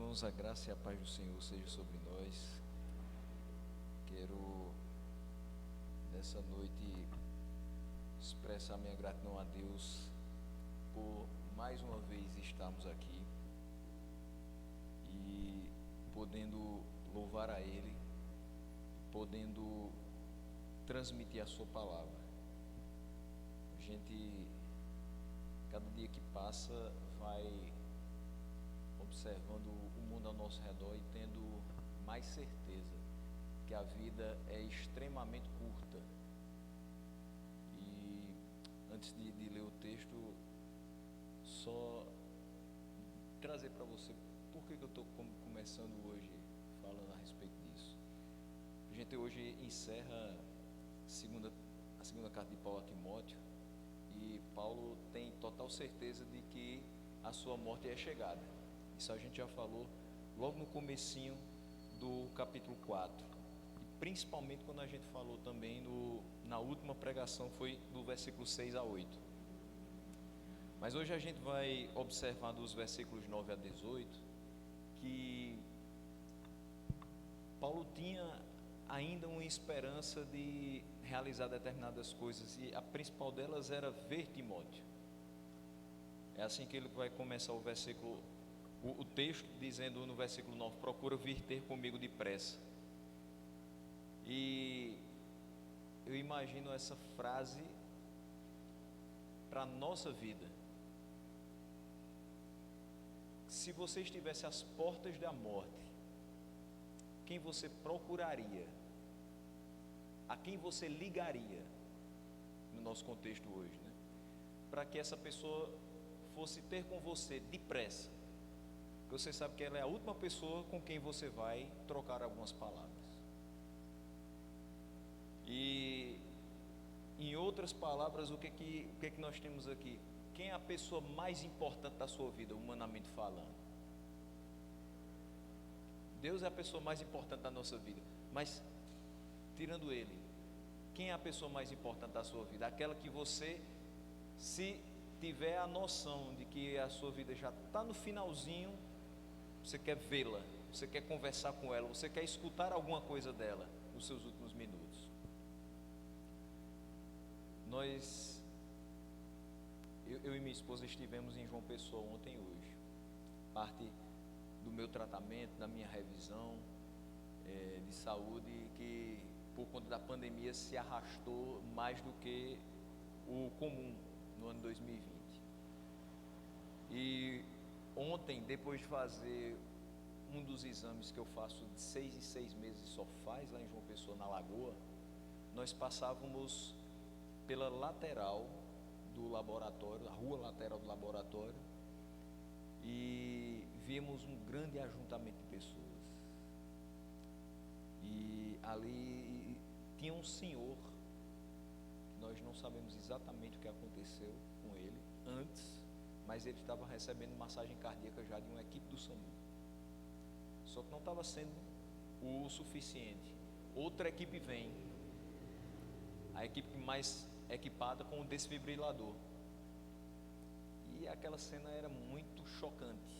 Irmãos, a graça e a paz do Senhor seja sobre nós. Quero, nessa noite, expressar minha gratidão a Deus por mais uma vez estarmos aqui e podendo louvar a Ele, podendo transmitir a Sua palavra. A gente, cada dia que passa, vai observando o mundo ao nosso redor e tendo mais certeza que a vida é extremamente curta. E antes de ler o texto, só trazer para você por que eu estou começando hoje falando a respeito disso. A gente hoje encerra a segunda carta de Paulo a Timóteo, e Paulo tem total certeza de que a sua morte é chegada. Isso a gente já falou logo no comecinho do capítulo 4, e principalmente quando a gente falou também na última pregação, foi do versículo 6 a 8. Mas hoje a gente vai observar dos versículos 9 a 18 que Paulo tinha ainda uma esperança de realizar determinadas coisas, e a principal delas era ver Timóteo. É assim que ele vai começar o texto, dizendo no versículo 9: procura vir ter comigo depressa. E eu imagino essa frase para a nossa vida. Se você estivesse às portas da morte, quem você procuraria? A quem você ligaria? No nosso contexto hoje, né? Para que essa pessoa fosse ter com você depressa. Porque você sabe que ela é a última pessoa com quem você vai trocar algumas palavras. E, em outras palavras, o que que nós temos aqui? Quem é a pessoa mais importante da sua vida, humanamente falando? Deus é a pessoa mais importante da nossa vida. Mas, tirando Ele, quem é a pessoa mais importante da sua vida? Aquela que você, se tiver a noção de que a sua vida já está no finalzinho, você quer vê-la, você quer conversar com ela, você quer escutar alguma coisa dela nos seus últimos minutos. Eu e minha esposa estivemos em João Pessoa ontem e hoje. Parte do meu tratamento, da minha revisão de saúde, que por conta da pandemia se arrastou mais do que o comum no ano 2020. E ontem, depois de fazer um dos exames que eu faço de 6 em 6 meses e só faz lá em João Pessoa, na Lagoa, nós passávamos pela lateral do laboratório, a rua lateral do laboratório, e vimos um grande ajuntamento de pessoas. E ali tinha um senhor, que nós não sabemos exatamente o que aconteceu com ele antes, mas ele estava recebendo massagem cardíaca já de uma equipe do SAMU. Só que não estava sendo o suficiente. Outra equipe vem, a equipe mais equipada com o desfibrilador. E aquela cena era muito chocante.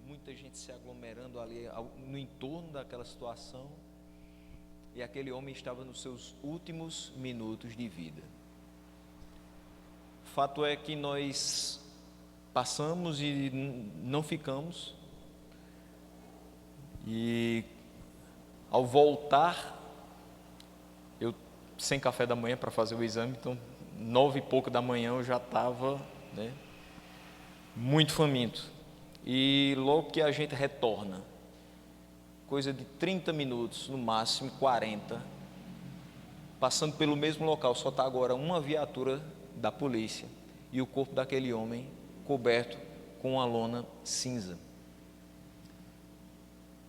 Muita gente se aglomerando ali no entorno daquela situação. E aquele homem estava nos seus últimos minutos de vida. Fato é que nós passamos e não ficamos. E ao voltar, eu sem café da manhã para fazer o exame, então 9 e pouco da manhã eu já estava, muito faminto. E logo que a gente retorna, coisa de 30 minutos, no máximo 40, passando pelo mesmo local, só está agora uma viatura da polícia e o corpo daquele homem coberto com uma lona cinza.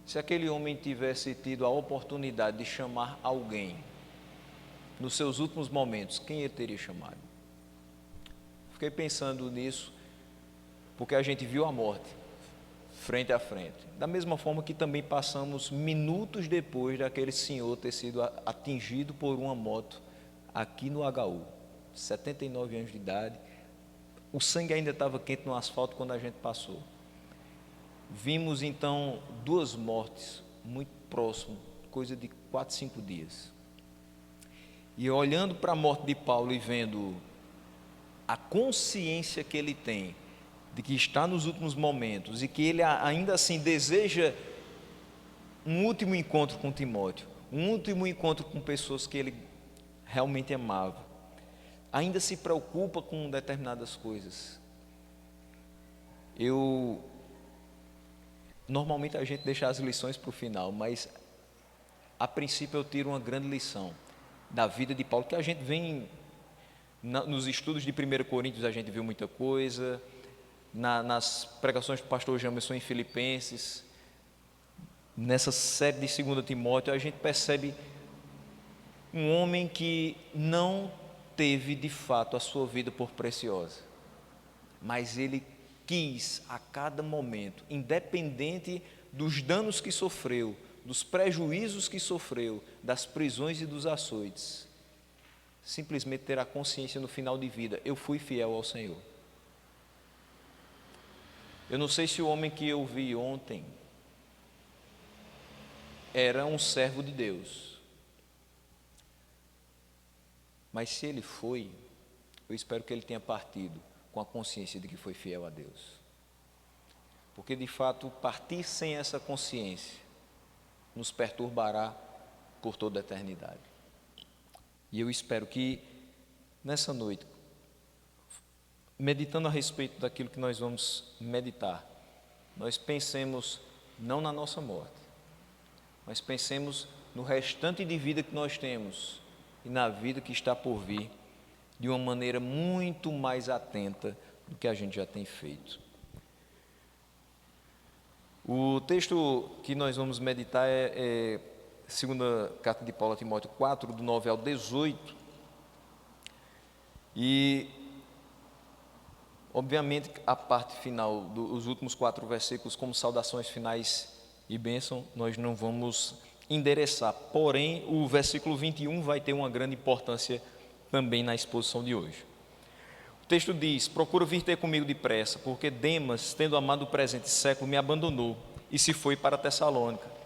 Se aquele homem tivesse tido a oportunidade de chamar alguém nos seus últimos momentos, quem ele teria chamado? Fiquei pensando nisso, porque a gente viu a morte frente a frente, da mesma forma que também passamos minutos depois daquele senhor ter sido atingido por uma moto aqui no HU, 79 anos de idade, o sangue ainda estava quente no asfalto quando a gente passou. vimos então duas mortes muito próximas, coisa de 4, 5 dias. E olhando para a morte de Paulo e vendo a consciência que ele tem de que está nos últimos momentos e que ele ainda assim deseja um último encontro com Timóteo, um último encontro com pessoas que ele realmente amava, ainda se preocupa com determinadas coisas. Normalmente a gente deixa as lições para o final, mas a princípio eu tiro uma grande lição da vida de Paulo, que a gente vem nos estudos de 1 Coríntios, a gente viu muita coisa, nas pregações do pastor Jamerson em Filipenses, nessa série de 2 Timóteo, a gente percebe um homem que não teve de fato a sua vida por preciosa, mas ele quis a cada momento, independente dos danos que sofreu, dos prejuízos que sofreu, das prisões e dos açoites, simplesmente ter a consciência no final de vida: eu fui fiel ao Senhor. Eu não sei se o homem que eu vi ontem era um servo de Deus, mas se ele foi, eu espero que ele tenha partido com a consciência de que foi fiel a Deus, porque de fato partir sem essa consciência nos perturbará por toda a eternidade. E eu espero que nessa noite, meditando a respeito daquilo que nós vamos meditar, nós pensemos não na nossa morte, mas pensemos no restante de vida que nós temos e na vida que está por vir, de uma maneira muito mais atenta do que a gente já tem feito. O texto que nós vamos meditar é segunda carta de Paulo a Timóteo 4, do 9 ao 18. E, obviamente, a parte final dos últimos 4 versículos, como saudações finais e bênção, nós não vamos endereçar. Porém, o versículo 21 vai ter uma grande importância também na exposição de hoje. O texto diz: procura vir ter comigo depressa, porque Demas, tendo amado o presente século, me abandonou e se foi para Tessalônica.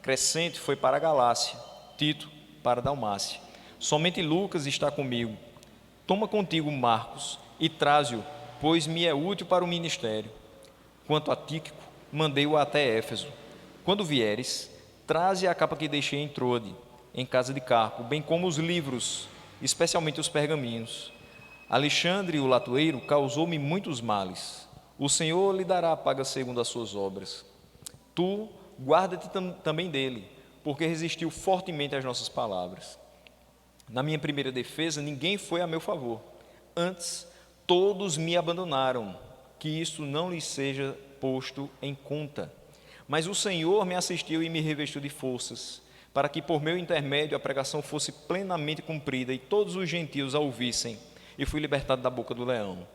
Crescente foi para a Galácia, Tito para a Dalmácia. Somente Lucas está comigo. Toma contigo Marcos e traze-o, pois me é útil para o ministério. Quanto a Tíquico, mandei-o até Éfeso. Quando vieres, traze a capa que deixei em Troade, em casa de Carpo, bem como os livros, especialmente os pergaminhos. Alexandre, o latoeiro, causou-me muitos males. O Senhor lhe dará a paga segundo as suas obras. Tu guarda-te também dele, porque resistiu fortemente às nossas palavras. Na minha primeira defesa, ninguém foi a meu favor. Antes, todos me abandonaram, que isso não lhes seja posto em conta. Mas o Senhor me assistiu e me revestiu de forças, para que por meu intermédio a pregação fosse plenamente cumprida e todos os gentios a ouvissem, e fui libertado da boca do leão.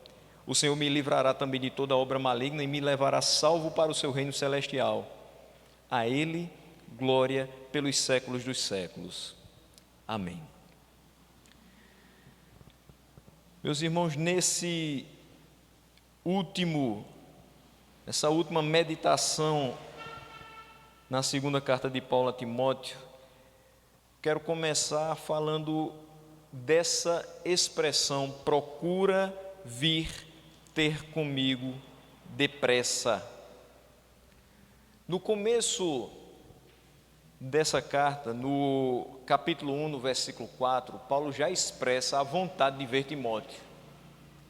O Senhor me livrará também de toda obra maligna e me levará salvo para o seu reino celestial. A Ele, glória pelos séculos dos séculos. Amém. Meus irmãos, nessa última meditação na segunda carta de Paulo a Timóteo, quero começar falando dessa expressão: procura vir ter comigo depressa. No começo dessa carta, no capítulo 1, no versículo 4, Paulo já expressa a vontade de ver Timóteo.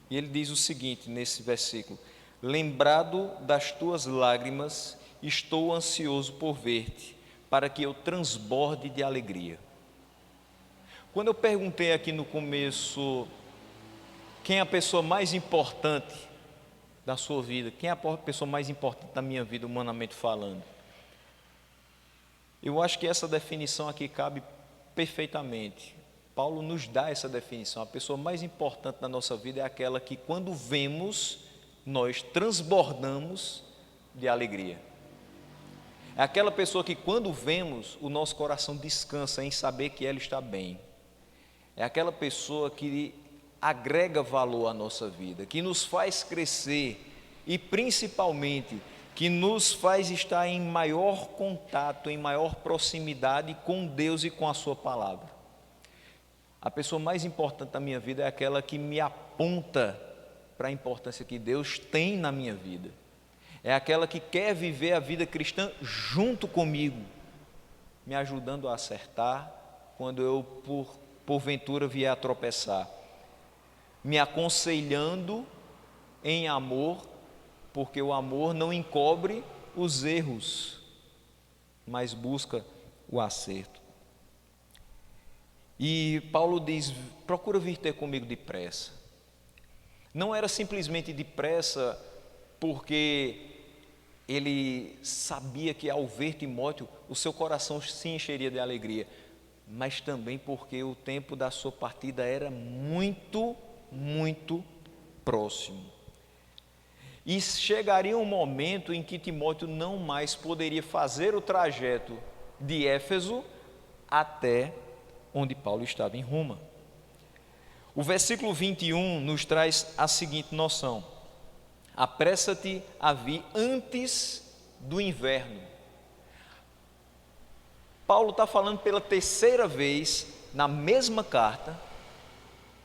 E ele diz o seguinte nesse versículo: lembrado das tuas lágrimas, estou ansioso por ver-te, para que eu transborde de alegria. Quando eu perguntei aqui no começo quem é a pessoa mais importante da sua vida, quem é a pessoa mais importante da minha vida, humanamente falando, eu acho que essa definição aqui cabe perfeitamente. Paulo nos dá essa definição: a pessoa mais importante da nossa vida é aquela que, quando vemos, nós transbordamos de alegria. É aquela pessoa que, quando vemos, o nosso coração descansa em saber que ela está bem. É aquela pessoa que agrega valor à nossa vida, que nos faz crescer e, principalmente, que nos faz estar em maior contato, em maior proximidade com Deus e com a sua palavra. A pessoa mais importante da minha vida é aquela que me aponta para a importância que Deus tem na minha vida. É aquela que quer viver a vida cristã junto comigo, me ajudando a acertar quando eu, porventura, vier a tropeçar, me aconselhando em amor, porque o amor não encobre os erros, mas busca o acerto. E Paulo diz: procura vir ter comigo depressa. Não era simplesmente depressa porque ele sabia que ao ver Timóteo o seu coração se encheria de alegria, mas também porque o tempo da sua partida era muito, muito próximo. E chegaria um momento em que Timóteo não mais poderia fazer o trajeto de Éfeso até onde Paulo estava em Roma. O versículo 21 nos traz a seguinte noção: apressa-te a vir antes do inverno. Paulo está falando pela terceira vez, na mesma carta,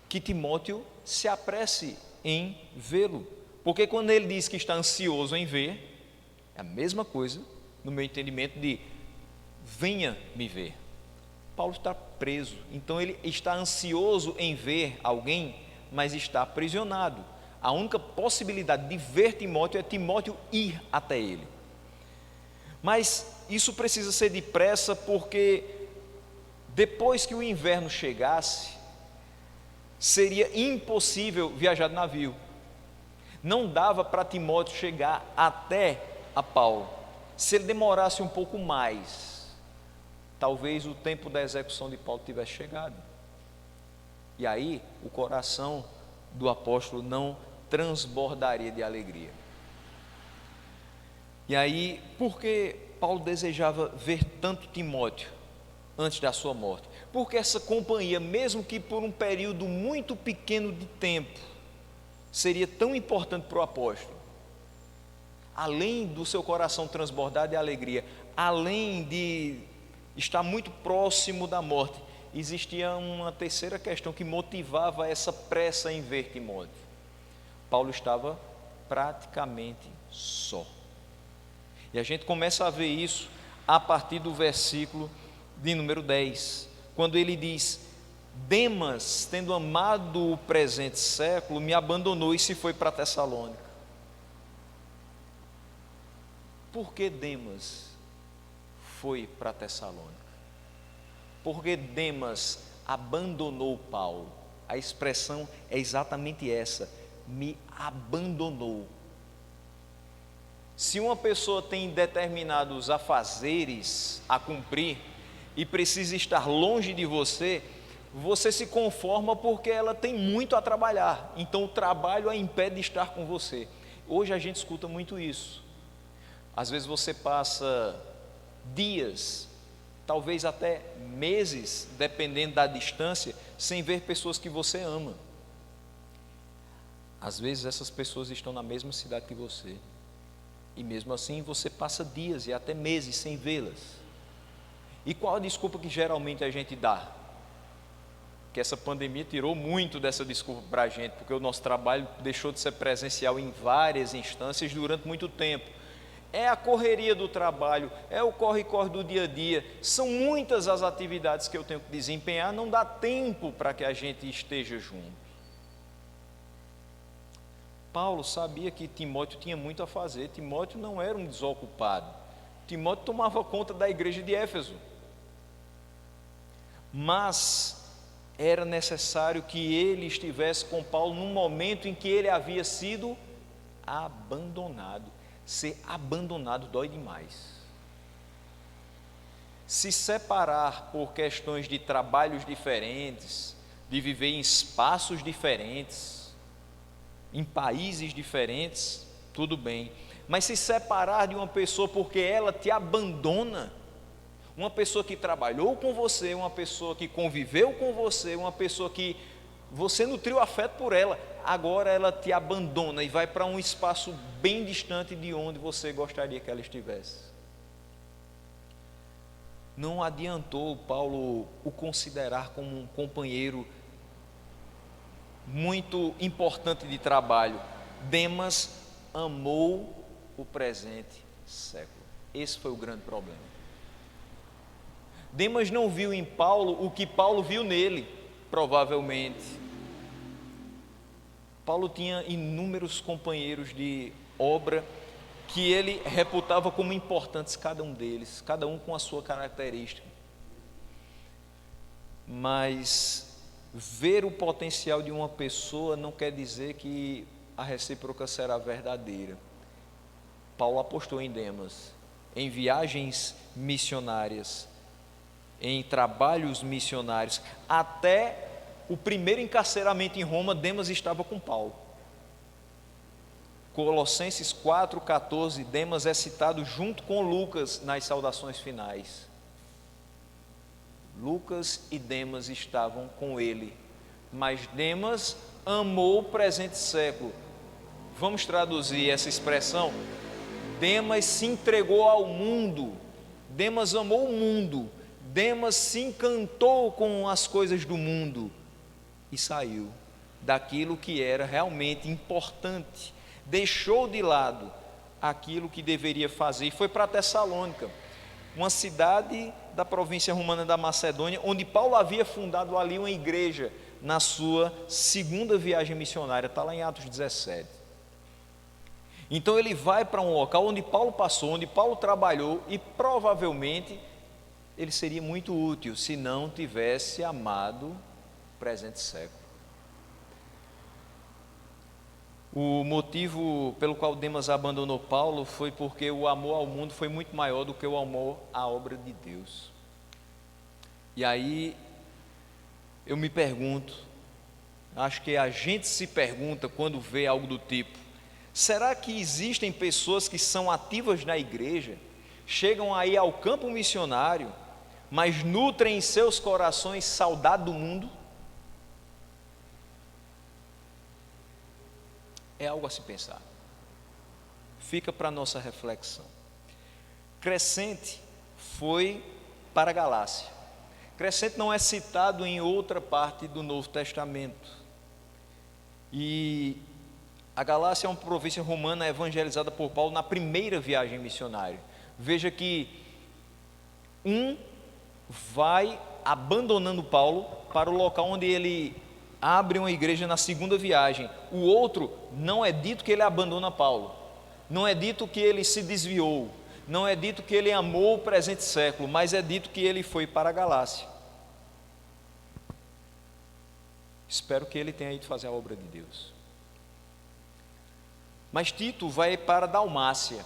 que Timóteo se apresse em vê-lo. Porque quando ele diz que está ansioso em ver, é a mesma coisa, no meu entendimento, de venha me ver. Paulo está preso, então ele está ansioso em ver alguém, mas está aprisionado. A única possibilidade de ver Timóteo é Timóteo ir até ele. Mas isso precisa ser depressa, porque depois que o inverno chegasse, seria impossível viajar de navio. Não dava para Timóteo chegar até a Paulo. Se ele demorasse um pouco mais, talvez o tempo da execução de Paulo tivesse chegado. E aí o coração do apóstolo não transbordaria de alegria. E aí, por que Paulo desejava ver tanto Timóteo antes da sua morte? Porque essa companhia, mesmo que por um período muito pequeno de tempo, seria tão importante para o apóstolo. Além do seu coração transbordar de alegria, além de estar muito próximo da morte, existia uma terceira questão que motivava essa pressa em ver Timóteo. Paulo estava praticamente só. E a gente começa a ver isso a partir do versículo de número 10, quando ele diz: Demas, tendo amado o presente século, me abandonou e se foi para Tessalônica. Por que Demas foi para Tessalônica? Porque Demas abandonou Paulo. A expressão é exatamente essa: me abandonou. Se uma pessoa tem determinados afazeres a cumprir e precisa estar longe de você, você se conforma porque ela tem muito a trabalhar, então o trabalho a impede de estar com você. Hoje a gente escuta muito isso. Às vezes você passa dias, talvez até meses, dependendo da distância, sem ver pessoas que você ama. Às vezes essas pessoas estão na mesma cidade que você, e mesmo assim você passa dias e até meses sem vê-las. E qual a desculpa que geralmente a gente dá? Que essa pandemia tirou muito dessa desculpa para a gente, porque o nosso trabalho deixou de ser presencial em várias instâncias durante muito tempo. É a correria do trabalho, é o corre-corre do dia a dia, são muitas as atividades que eu tenho que desempenhar, não dá tempo para que a gente esteja junto. Paulo sabia que Timóteo tinha muito a fazer. Timóteo não era um desocupado. Timóteo tomava conta da igreja de Éfeso. Mas era necessário que ele estivesse com Paulo num momento em que ele havia sido abandonado. Ser abandonado dói demais. Se separar por questões de trabalhos diferentes, de viver em espaços diferentes, em países diferentes, tudo bem. Mas se separar de uma pessoa porque ela te abandona, uma pessoa que trabalhou com você, uma pessoa que conviveu com você, uma pessoa que você nutriu afeto por ela, agora ela te abandona e vai para um espaço bem distante de onde você gostaria que ela estivesse. Não adiantou Paulo o considerar como um companheiro muito importante de trabalho. Demas amou o presente século. Esse foi o grande problema. Demas não viu em Paulo o que Paulo viu nele, provavelmente. Paulo tinha inúmeros companheiros de obra que ele reputava como importantes, cada um deles, cada um com a sua característica. Mas ver o potencial de uma pessoa não quer dizer que a recíproca será verdadeira. Paulo apostou em Demas, em viagens missionárias, em trabalhos missionários. Até o primeiro encarceramento em Roma, Demas estava com Paulo. Colossenses 4,14, Demas é citado junto com Lucas nas saudações finais. Lucas e Demas estavam com ele, mas Demas amou o presente século. Vamos traduzir essa expressão? Demas se entregou ao mundo, Demas amou o mundo, Demas se encantou com as coisas do mundo e saiu daquilo que era realmente importante, deixou de lado aquilo que deveria fazer e foi para Tessalônica, uma cidade da província romana da Macedônia, onde Paulo havia fundado ali uma igreja na sua segunda viagem missionária, está lá em Atos 17. Então ele vai para um local onde Paulo passou, onde Paulo trabalhou, e provavelmente ele seria muito útil se não tivesse amado o presente século. O motivo pelo qual Demas abandonou Paulo foi porque o amor ao mundo foi muito maior do que o amor à obra de Deus. E aí eu me pergunto, acho que a gente se pergunta quando vê algo do tipo: será que existem pessoas que são ativas na igreja, chegam aí ao campo missionário, mas nutrem em seus corações saudade do mundo? É algo a se pensar. Fica para a nossa reflexão. Crescente foi para a Galácia. Crescente não é citado em outra parte do Novo Testamento. E a Galácia é uma província romana evangelizada por Paulo na primeira viagem missionária. Veja que um vai abandonando Paulo para o local onde ele abre uma igreja na segunda viagem. O outro, não é dito que ele abandona Paulo, não é dito que ele se desviou, não é dito que ele amou o presente século, mas é dito que ele foi para a Galácia. Espero que ele tenha ido fazer a obra de Deus. Mas Tito vai para a Dalmácia.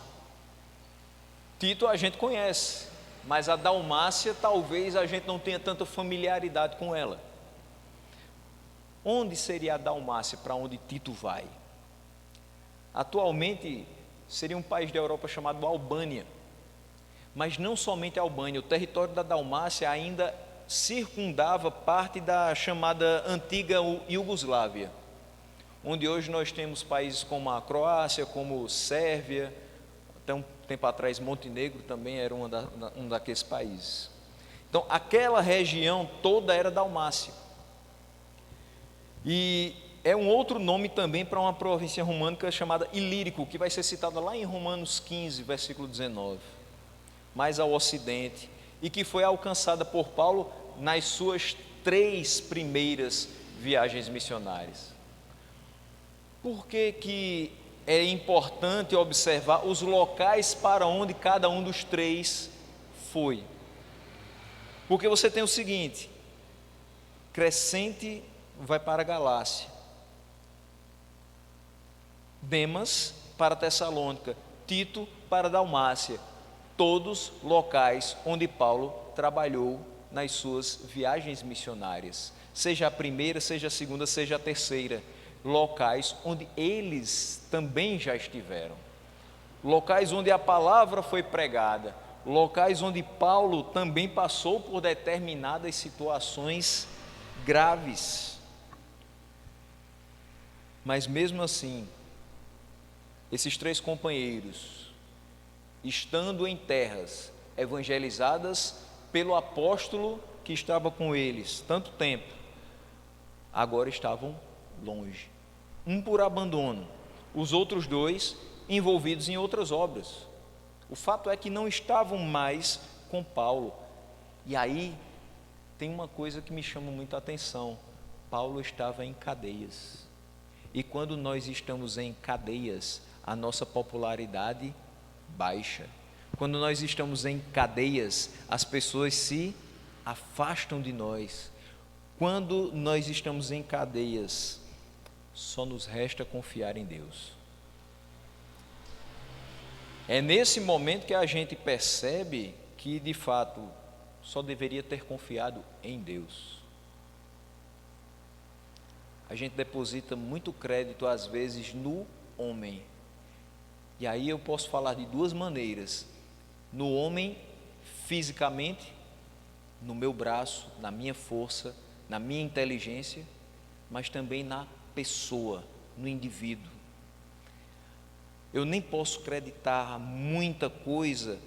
Tito a gente conhece, mas a Dalmácia talvez a gente não tenha tanta familiaridade com ela. Onde seria a Dalmácia para onde Tito vai? Atualmente seria um país da Europa chamado Albânia. Mas não somente a Albânia, o território da Dalmácia ainda circundava parte da chamada antiga Iugoslávia, onde hoje nós temos países como a Croácia, como Sérvia, até um tempo atrás Montenegro também era um daqueles países. Então aquela região toda era Dalmácia. E é um outro nome também para uma província românica chamada Ilírico, que vai ser citada lá em Romanos 15, versículo 19, mais ao ocidente, e que foi alcançada por Paulo nas suas 3 primeiras viagens missionárias. Por que é importante observar os locais para onde cada um dos 3 foi? Porque você tem o seguinte: Crescente vai para a Galácia, Demas para Tessalônica, Tito para a Dalmácia, todos locais onde Paulo trabalhou nas suas viagens missionárias, seja a primeira, seja a segunda, seja a terceira, locais onde eles também já estiveram, locais onde a palavra foi pregada, locais onde Paulo também passou por determinadas situações graves. Mas mesmo assim, esses 3 companheiros, estando em terras evangelizadas pelo apóstolo que estava com eles tanto tempo, agora estavam longe. Um por abandono, os outros 2 envolvidos em outras obras. O fato é que não estavam mais com Paulo. E aí tem uma coisa que me chama muita atenção: Paulo estava em cadeias. E quando nós estamos em cadeias, a nossa popularidade baixa. Quando nós estamos em cadeias, as pessoas se afastam de nós. Quando nós estamos em cadeias, só nos resta confiar em Deus. É nesse momento que a gente percebe que, de fato, só deveria ter confiado em Deus. A gente deposita muito crédito, às vezes, no homem. E aí eu posso falar de 2 maneiras: no homem fisicamente, no meu braço, na minha força, na minha inteligência, mas também na pessoa, no indivíduo. Eu nem posso acreditar muita coisa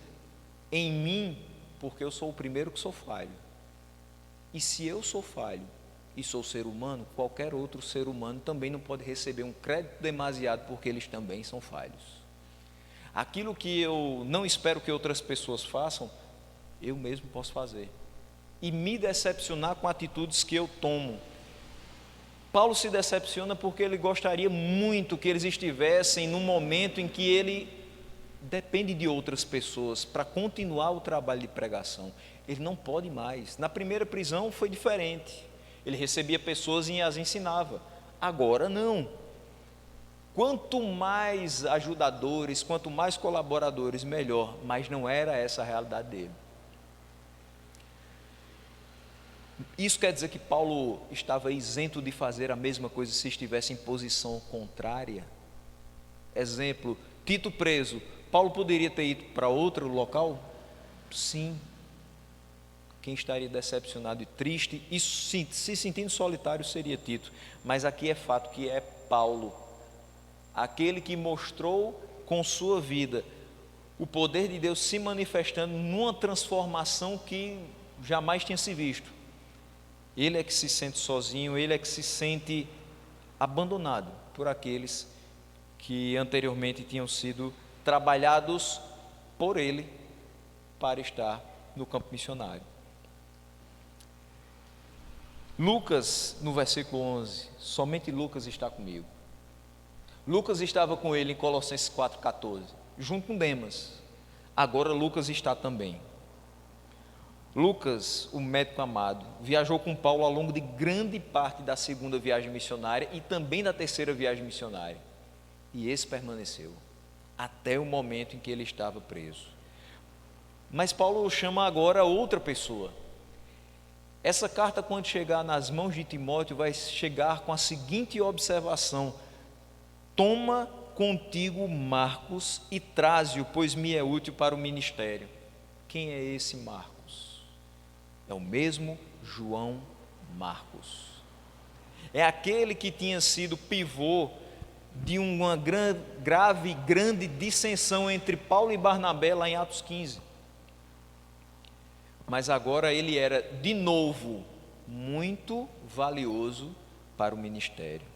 em mim, porque eu sou o primeiro que sou falho. E se eu sou falho e sou ser humano, qualquer outro ser humano também não pode receber um crédito demasiado, porque eles também são falhos. Aquilo que eu não espero que outras pessoas façam, eu mesmo posso fazer. E me decepcionar com atitudes que eu tomo. Paulo se decepciona porque ele gostaria muito que eles estivessem num momento em que ele depende de outras pessoas para continuar o trabalho de pregação. Ele não pode mais. Na primeira prisão foi diferente. Ele recebia pessoas e as ensinava. Agora não. Quanto mais ajudadores, quanto mais colaboradores, melhor. Mas não era essa a realidade dele. Isso quer dizer que Paulo estava isento de fazer a mesma coisa se estivesse em posição contrária? Exemplo, Tito preso, Paulo poderia ter ido para outro local? Sim. Quem estaria decepcionado e triste e se sentindo solitário seria Tito. Mas aqui é fato que é Paulo, aquele que mostrou com sua vida o poder de Deus se manifestando numa transformação que jamais tinha se visto. Ele é que se sente sozinho, ele é que se sente abandonado por aqueles que anteriormente tinham sido trabalhados por ele para estar no campo missionário. Lucas, no versículo 11, somente Lucas está comigo. Lucas estava com ele em Colossenses 4,14, junto com Demas. Agora Lucas está também. Lucas, o médico amado, viajou com Paulo ao longo de grande parte da 2ª viagem missionária e também da 3ª viagem missionária. E esse permaneceu até o momento em que ele estava preso. Mas Paulo chama agora outra pessoa. Essa carta, quando chegar nas mãos de Timóteo, vai chegar com a seguinte observação: toma contigo Marcos e traze-o, pois me é útil para o ministério. Quem é esse Marcos? É o mesmo João Marcos. É aquele que tinha sido pivô de uma grande dissensão entre Paulo e Barnabé lá em Atos 15. Mas agora ele era de novo muito valioso para o ministério.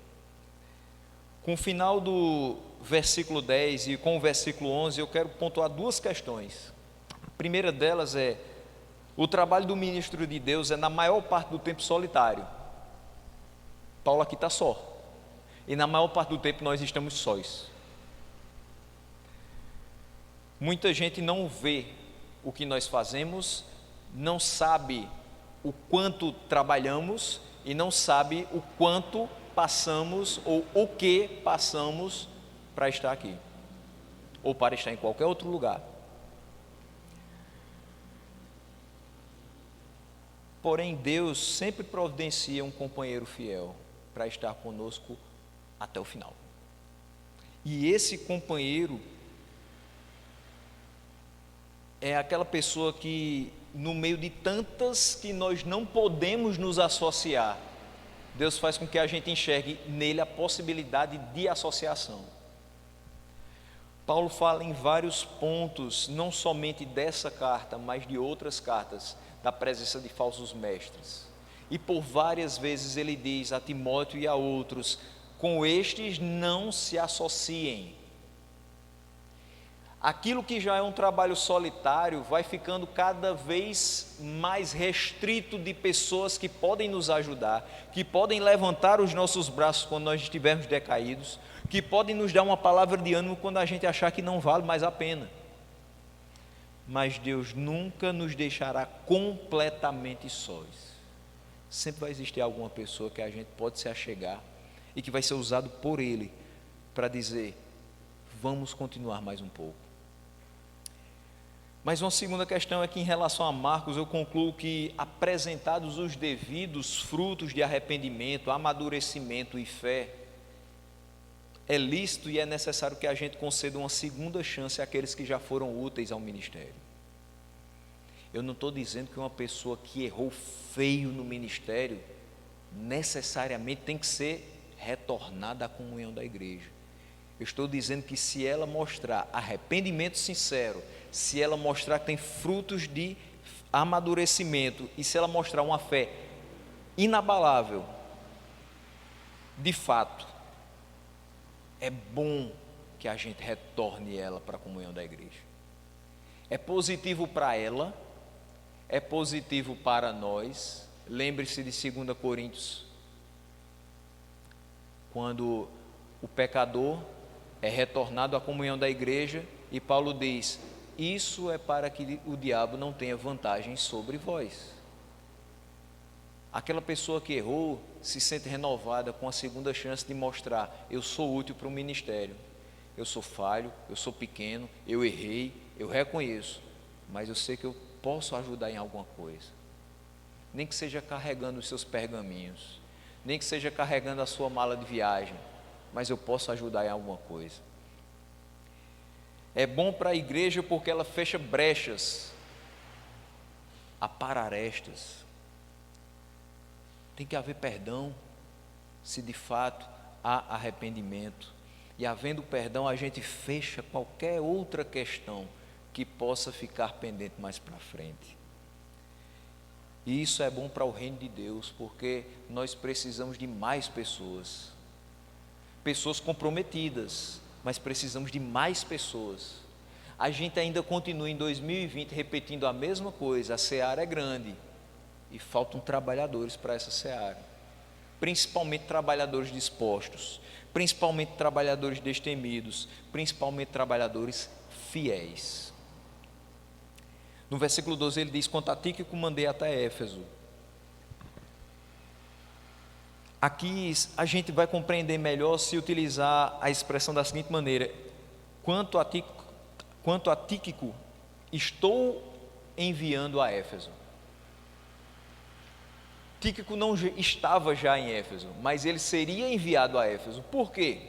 Com o final do versículo 10 e com o versículo 11, eu quero pontuar 2 questões. A primeira delas é: o trabalho do ministro de Deus é na maior parte do tempo solitário. Paulo aqui está só. E na maior parte do tempo nós estamos sós. Muita gente não vê o que nós fazemos, não sabe o quanto trabalhamos e não sabe o quanto passamos ou o que passamos para estar aqui. Ou para estar em qualquer outro lugar. Porém, Deus sempre providencia um companheiro fiel para estar conosco até o final. E esse companheiro é aquela pessoa que, no meio de tantas que nós não podemos nos associar, Deus faz com que a gente enxergue nele a possibilidade de associação. Paulo fala em vários pontos, não somente dessa carta, mas de outras cartas, da presença de falsos mestres. E por várias vezes ele diz a Timóteo e a outros: com estes não se associem. Aquilo que já é um trabalho solitário vai ficando cada vez mais restrito de pessoas que podem nos ajudar, que podem levantar os nossos braços quando nós estivermos decaídos, que podem nos dar uma palavra de ânimo quando a gente achar que não vale mais a pena. Mas Deus nunca nos deixará completamente sós. Sempre vai existir alguma pessoa que a gente pode se achegar e que vai ser usado por Ele para dizer: vamos continuar mais um pouco. Mas uma segunda questão é que, em relação a Marcos, eu concluo que, apresentados os devidos frutos de arrependimento, amadurecimento e fé, é lícito e é necessário que a gente conceda uma segunda chance àqueles que já foram úteis ao ministério. Eu não estou dizendo que uma pessoa que errou feio no ministério necessariamente tem que ser retornada à comunhão da igreja. Eu estou dizendo que, se ela mostrar arrependimento sincero, se ela mostrar que tem frutos de amadurecimento e se ela mostrar uma fé inabalável, de fato, é bom que a gente retorne ela para a comunhão da igreja. É positivo para ela, é positivo para nós. Lembre-se de 2 Coríntios, quando o pecador é retornado à comunhão da igreja, e Paulo diz: isso é para que o diabo não tenha vantagem sobre vós. Aquela pessoa que errou se sente renovada com a segunda chance de mostrar: eu sou útil para o ministério, eu sou falho, eu sou pequeno, eu errei, eu reconheço, mas eu sei que eu posso ajudar em alguma coisa, nem que seja carregando os seus pergaminhos, nem que seja carregando a sua mala de viagem, mas eu posso ajudar em alguma coisa. É bom para a igreja porque ela fecha brechas, apara arestas. Tem que haver perdão, se de fato há arrependimento. E havendo perdão, a gente fecha qualquer outra questão que possa ficar pendente mais para frente. E isso é bom para o reino de Deus, porque nós precisamos de mais pessoas. Pessoas comprometidas, mas precisamos de mais pessoas. A gente ainda continua em 2020 repetindo a mesma coisa: a seara é grande e faltam trabalhadores para essa seara, principalmente trabalhadores dispostos, principalmente trabalhadores destemidos, principalmente trabalhadores fiéis. No versículo 12 ele diz: quanto a Tíquico mandei até Éfeso. Aqui a gente vai compreender melhor se utilizar a expressão da seguinte maneira: quanto a Tíquico estou enviando a Éfeso. Tíquico não estava já em Éfeso, mas ele seria enviado a Éfeso. Por quê?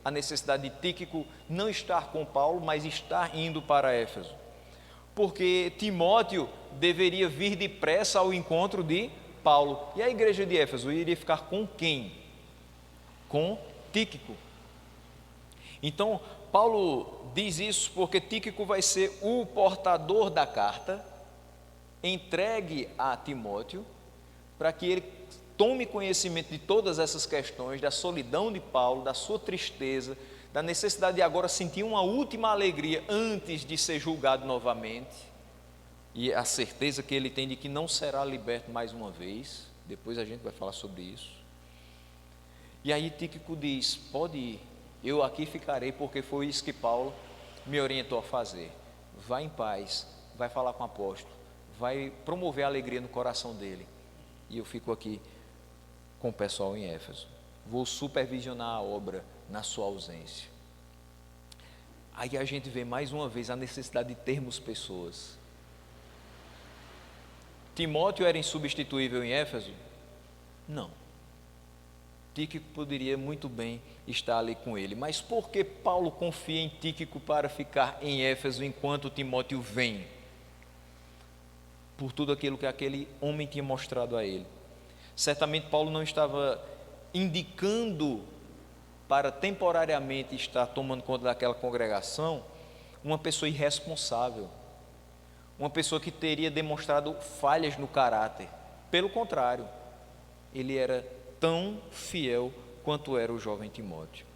A necessidade de Tíquico não estar com Paulo, mas estar indo para Éfeso. Porque Timóteo deveria vir depressa ao encontro de Paulo. E a igreja de Éfeso iria ficar com quem? Com Tíquico. Então, Paulo diz isso porque Tíquico vai ser o portador da carta, entregue a Timóteo, para que ele tome conhecimento de todas essas questões, da solidão de Paulo, da sua tristeza, da necessidade de agora sentir uma última alegria antes de ser julgado novamente, e a certeza que ele tem de que não será liberto mais uma vez. Depois a gente vai falar sobre isso. E aí Tíquico diz: pode ir, eu aqui ficarei, porque foi isso que Paulo me orientou a fazer. Vai em paz, vai falar com o apóstolo, vai promover a alegria no coração dele, e eu fico aqui com o pessoal em Éfeso, vou supervisionar a obra na sua ausência. Aí a gente vê mais uma vez a necessidade de termos pessoas. Timóteo era insubstituível em Éfeso? Não. Tíquico poderia muito bem estar ali com ele, mas por que Paulo confia em Tíquico para ficar em Éfeso enquanto Timóteo vem? Por tudo aquilo que aquele homem tinha mostrado a ele. Certamente Paulo não estava indicando para temporariamente estar tomando conta daquela congregação uma pessoa irresponsável, uma pessoa que teria demonstrado falhas no caráter. Pelo contrário, ele era tão fiel quanto era o jovem Timóteo.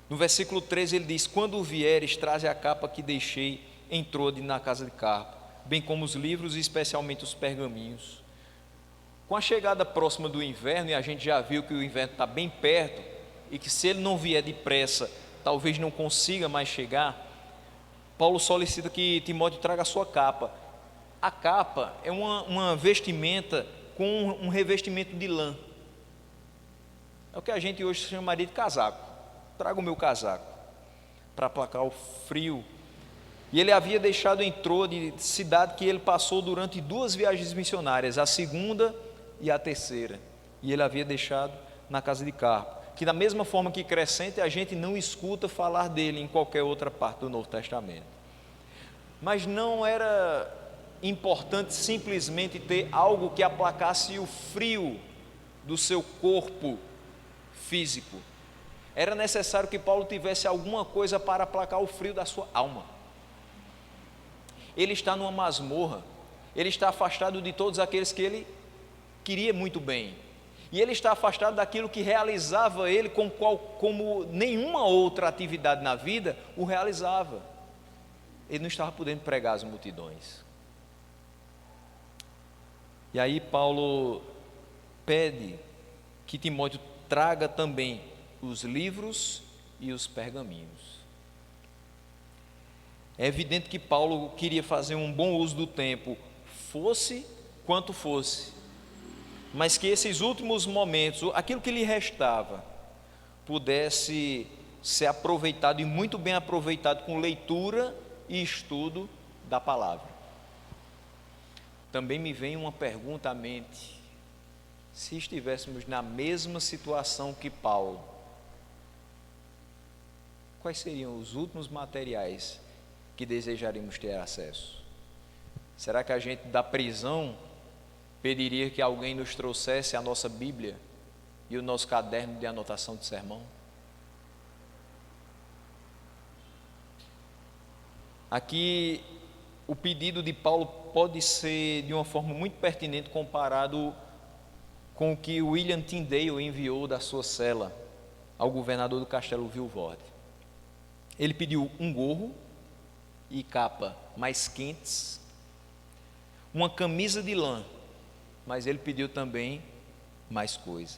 No versículo 13 ele diz: quando vieres, traze a capa que deixei em Trode na casa de Carpo, bem como os livros e especialmente os pergaminhos. Com a chegada próxima do inverno, e a gente já viu que o inverno está bem perto, e que se ele não vier depressa, talvez não consiga mais chegar, Paulo solicita que Timóteo traga a sua capa. A capa é uma vestimenta com um revestimento de lã. É o que a gente hoje chamaria de casaco. Traga o meu casaco, para aplacar o frio. E ele havia deixado em Trode, cidade que ele passou durante 2 viagens missionárias, a segunda e a terceira, e ele havia deixado na casa de Carpo, que da mesma forma que Crescente, a gente não escuta falar dele em qualquer outra parte do Novo Testamento. Mas não era importante simplesmente ter algo que aplacasse o frio do seu corpo físico. Era necessário que Paulo tivesse alguma coisa para aplacar o frio da sua alma. Ele está numa masmorra, ele está afastado de todos aqueles que ele queria muito bem, e ele está afastado daquilo que realizava ele como nenhuma outra atividade na vida o realizava. Ele não estava podendo pregar às multidões. E aí Paulo pede que Timóteo traga também os livros e os pergaminhos. É evidente que Paulo queria fazer um bom uso do tempo, fosse quanto fosse, mas que esses últimos momentos, aquilo que lhe restava, pudesse ser aproveitado, e muito bem aproveitado, com leitura e estudo da palavra. Também me vem uma pergunta à mente: se estivéssemos na mesma situação que Paulo, quais seriam os últimos materiais que desejaríamos ter acesso? Será que a gente da prisão pediria que alguém nos trouxesse a nossa Bíblia e o nosso caderno de anotação de sermão? Aqui o pedido de Paulo pode ser de uma forma muito pertinente comparado com o que William Tyndale enviou da sua cela ao governador do Castelo Vilvoorde. Ele pediu um gorro e capa mais quentes, uma camisa de lã, mas ele pediu também mais coisa.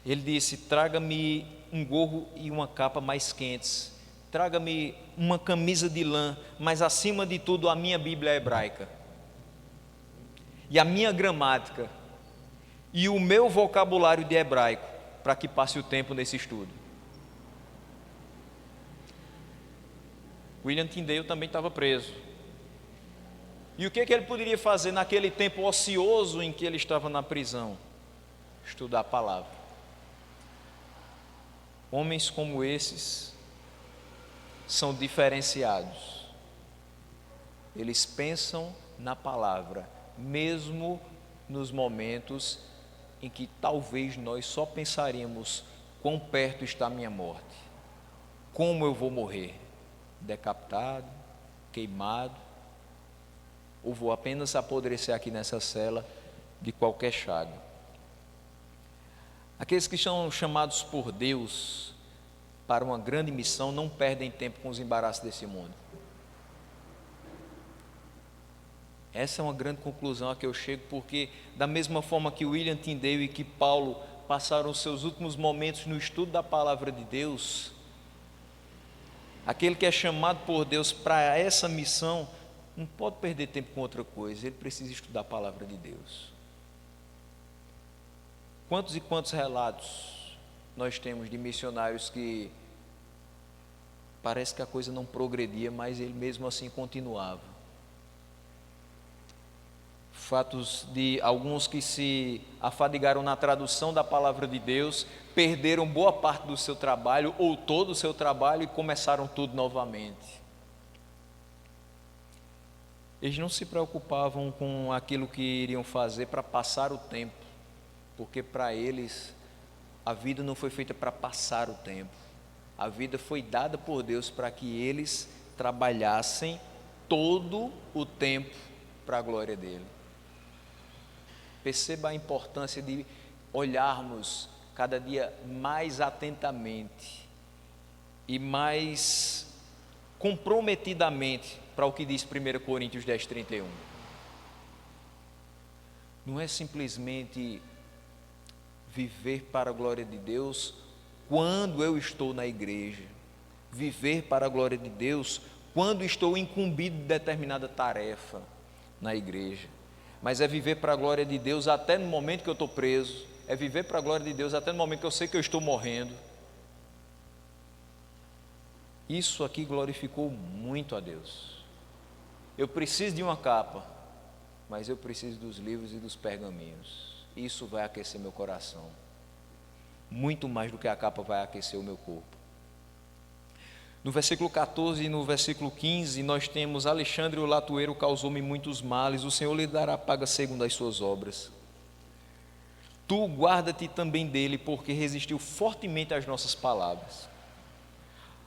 Ele disse: traga-me um gorro e uma capa mais quentes, traga-me uma camisa de lã, mas acima de tudo a minha Bíblia hebraica, e a minha gramática, e o meu vocabulário de hebraico, para que passe o tempo nesse estudo. William Tyndale também estava preso. E o que ele poderia fazer naquele tempo ocioso em que ele estava na prisão? Estudar a palavra. Homens como esses são diferenciados. Eles pensam na palavra, mesmo nos momentos em que talvez nós só pensaríamos: quão perto está a minha morte, como eu vou morrer, decapitado, queimado, ou vou apenas apodrecer aqui nessa cela de qualquer chaga. Aqueles que são chamados por Deus para uma grande missão não perdem tempo com os embaraços desse mundo. Essa é uma grande conclusão a que eu chego, porque da mesma forma que William Tyndale e que Paulo passaram os seus últimos momentos no estudo da palavra de Deus, aquele que é chamado por Deus para essa missão não pode perder tempo com outra coisa, ele precisa estudar a palavra de Deus. Quantos e quantos relatos nós temos de missionários que parece que a coisa não progredia, mas ele mesmo assim continuava. Fatos de alguns que se afadigaram na tradução da palavra de Deus, perderam boa parte do seu trabalho ou todo o seu trabalho e começaram tudo novamente. Eles não se preocupavam com aquilo que iriam fazer para passar o tempo, porque para eles a vida não foi feita para passar o tempo, a vida foi dada por Deus para que eles trabalhassem todo o tempo para a glória dele. Perceba a importância de olharmos cada dia mais atentamente e mais comprometidamente para o que diz 1 Coríntios 10:31. Não é simplesmente viver para a glória de Deus quando eu estou na igreja, viver para a glória de Deus quando estou incumbido de determinada tarefa na igreja, mas é viver para a glória de Deus até no momento que eu estou preso, é viver para a glória de Deus até no momento que eu sei que eu estou morrendo. Isso aqui glorificou muito a Deus. Eu preciso de uma capa, mas eu preciso dos livros e dos pergaminhos. Isso vai aquecer meu coração, muito mais do que a capa vai aquecer o meu corpo. No versículo 14 e no versículo 15, nós temos: Alexandre o latoeiro causou-me muitos males, o Senhor lhe dará paga segundo as suas obras. Tu guarda-te também dele, porque resistiu fortemente às nossas palavras.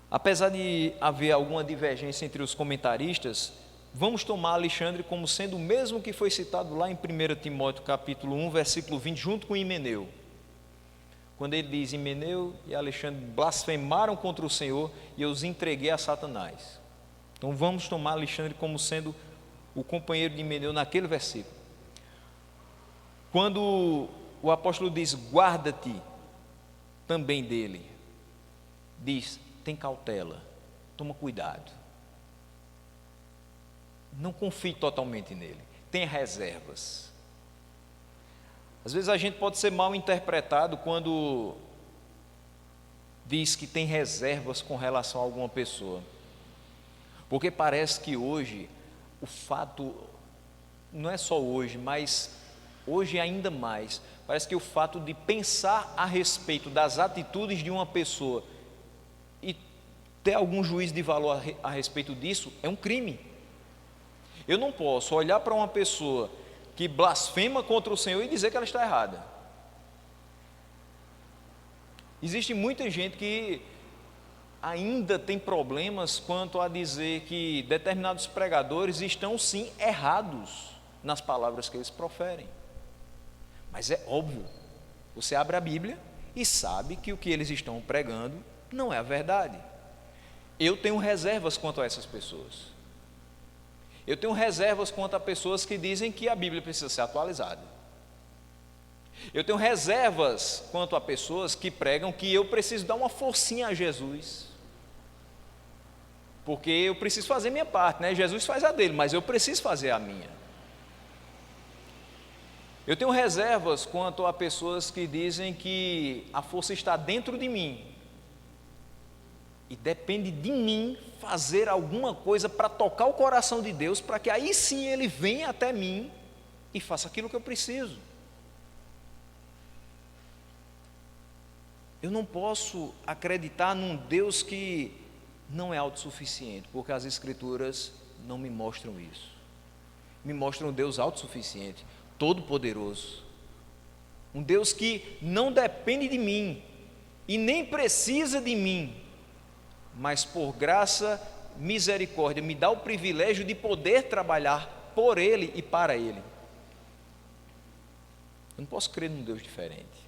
Apesar de haver alguma divergência entre os comentaristas, vamos tomar Alexandre como sendo o mesmo que foi citado lá em 1 Timóteo capítulo 1, versículo 20, junto com Himeneu. Quando ele diz: Himeneu e Alexandre blasfemaram contra o Senhor e eu os entreguei a Satanás. Então vamos tomar Alexandre como sendo o companheiro de Himeneu naquele versículo. Quando o apóstolo diz: guarda-te também dele, diz: tem cautela, toma cuidado. Não confie totalmente nele, tenha reservas. Às vezes a gente pode ser mal interpretado quando diz que tem reservas com relação a alguma pessoa, porque parece que hoje o fato, não é só hoje, mas hoje ainda mais, parece que o fato de pensar a respeito das atitudes de uma pessoa e ter algum juízo de valor a respeito disso é um crime. Eu não posso olhar para uma pessoa que blasfema contra o Senhor e dizer que ela está errada. Existe muita gente que ainda tem problemas quanto a dizer que determinados pregadores estão sim errados nas palavras que eles proferem. Mas é óbvio, você abre a Bíblia e sabe que o que eles estão pregando não é a verdade. Eu tenho reservas quanto a essas pessoas. Eu tenho reservas quanto a pessoas que dizem que a Bíblia precisa ser atualizada. Eu tenho reservas quanto a pessoas que pregam que eu preciso dar uma forcinha a Jesus, porque eu preciso fazer minha parte, né? Jesus faz a dele, mas eu preciso fazer a minha. Eu tenho reservas quanto a pessoas que dizem que a força está dentro de mim e depende de mim fazer alguma coisa para tocar o coração de Deus, para que aí sim Ele venha até mim e faça aquilo que eu preciso. Eu não posso acreditar num Deus que não é autossuficiente, porque as Escrituras não me mostram isso. Me mostram um Deus autossuficiente, todo-poderoso, um Deus que não depende de mim e nem precisa de mim, mas por graça, misericórdia, me dá o privilégio de poder trabalhar por Ele e para Ele. Eu não posso crer num Deus diferente.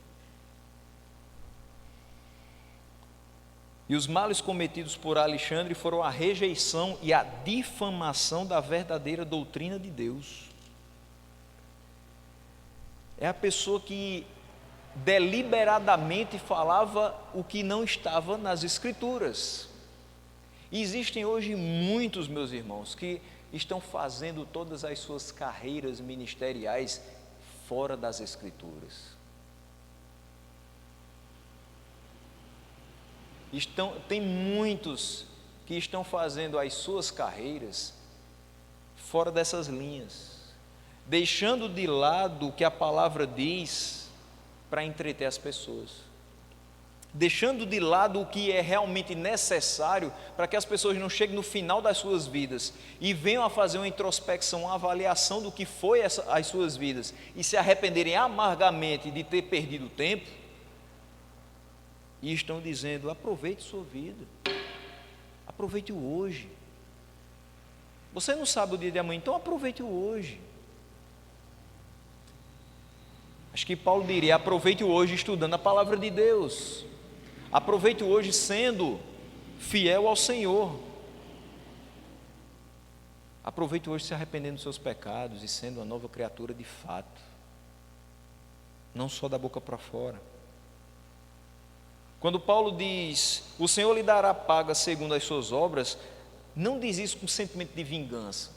E os males cometidos por Alexandre foram a rejeição e a difamação da verdadeira doutrina de Deus. É a pessoa que deliberadamente falava o que não estava nas Escrituras. E existem hoje muitos, meus irmãos, que estão fazendo todas as suas carreiras ministeriais fora das Escrituras. Tem muitos que estão fazendo as suas carreiras fora dessas linhas, deixando de lado o que a palavra diz para entreter as pessoas. deixando de lado o que é realmente necessário para que as pessoas não cheguem no final das suas vidas e venham a fazer uma introspecção, uma avaliação do que foi as suas vidas e se arrependerem amargamente de ter perdido tempo, e estão dizendo: aproveite sua vida, aproveite o hoje. Você não sabe o dia de amanhã, então aproveite o hoje. Acho que Paulo diria: aproveite o hoje estudando a palavra de Deus, aproveite o hoje sendo fiel ao Senhor, aproveite o hoje se arrependendo dos seus pecados e sendo uma nova criatura de fato, não só da boca para fora. Quando Paulo diz: o Senhor lhe dará paga segundo as suas obras, não diz isso com sentimento de vingança.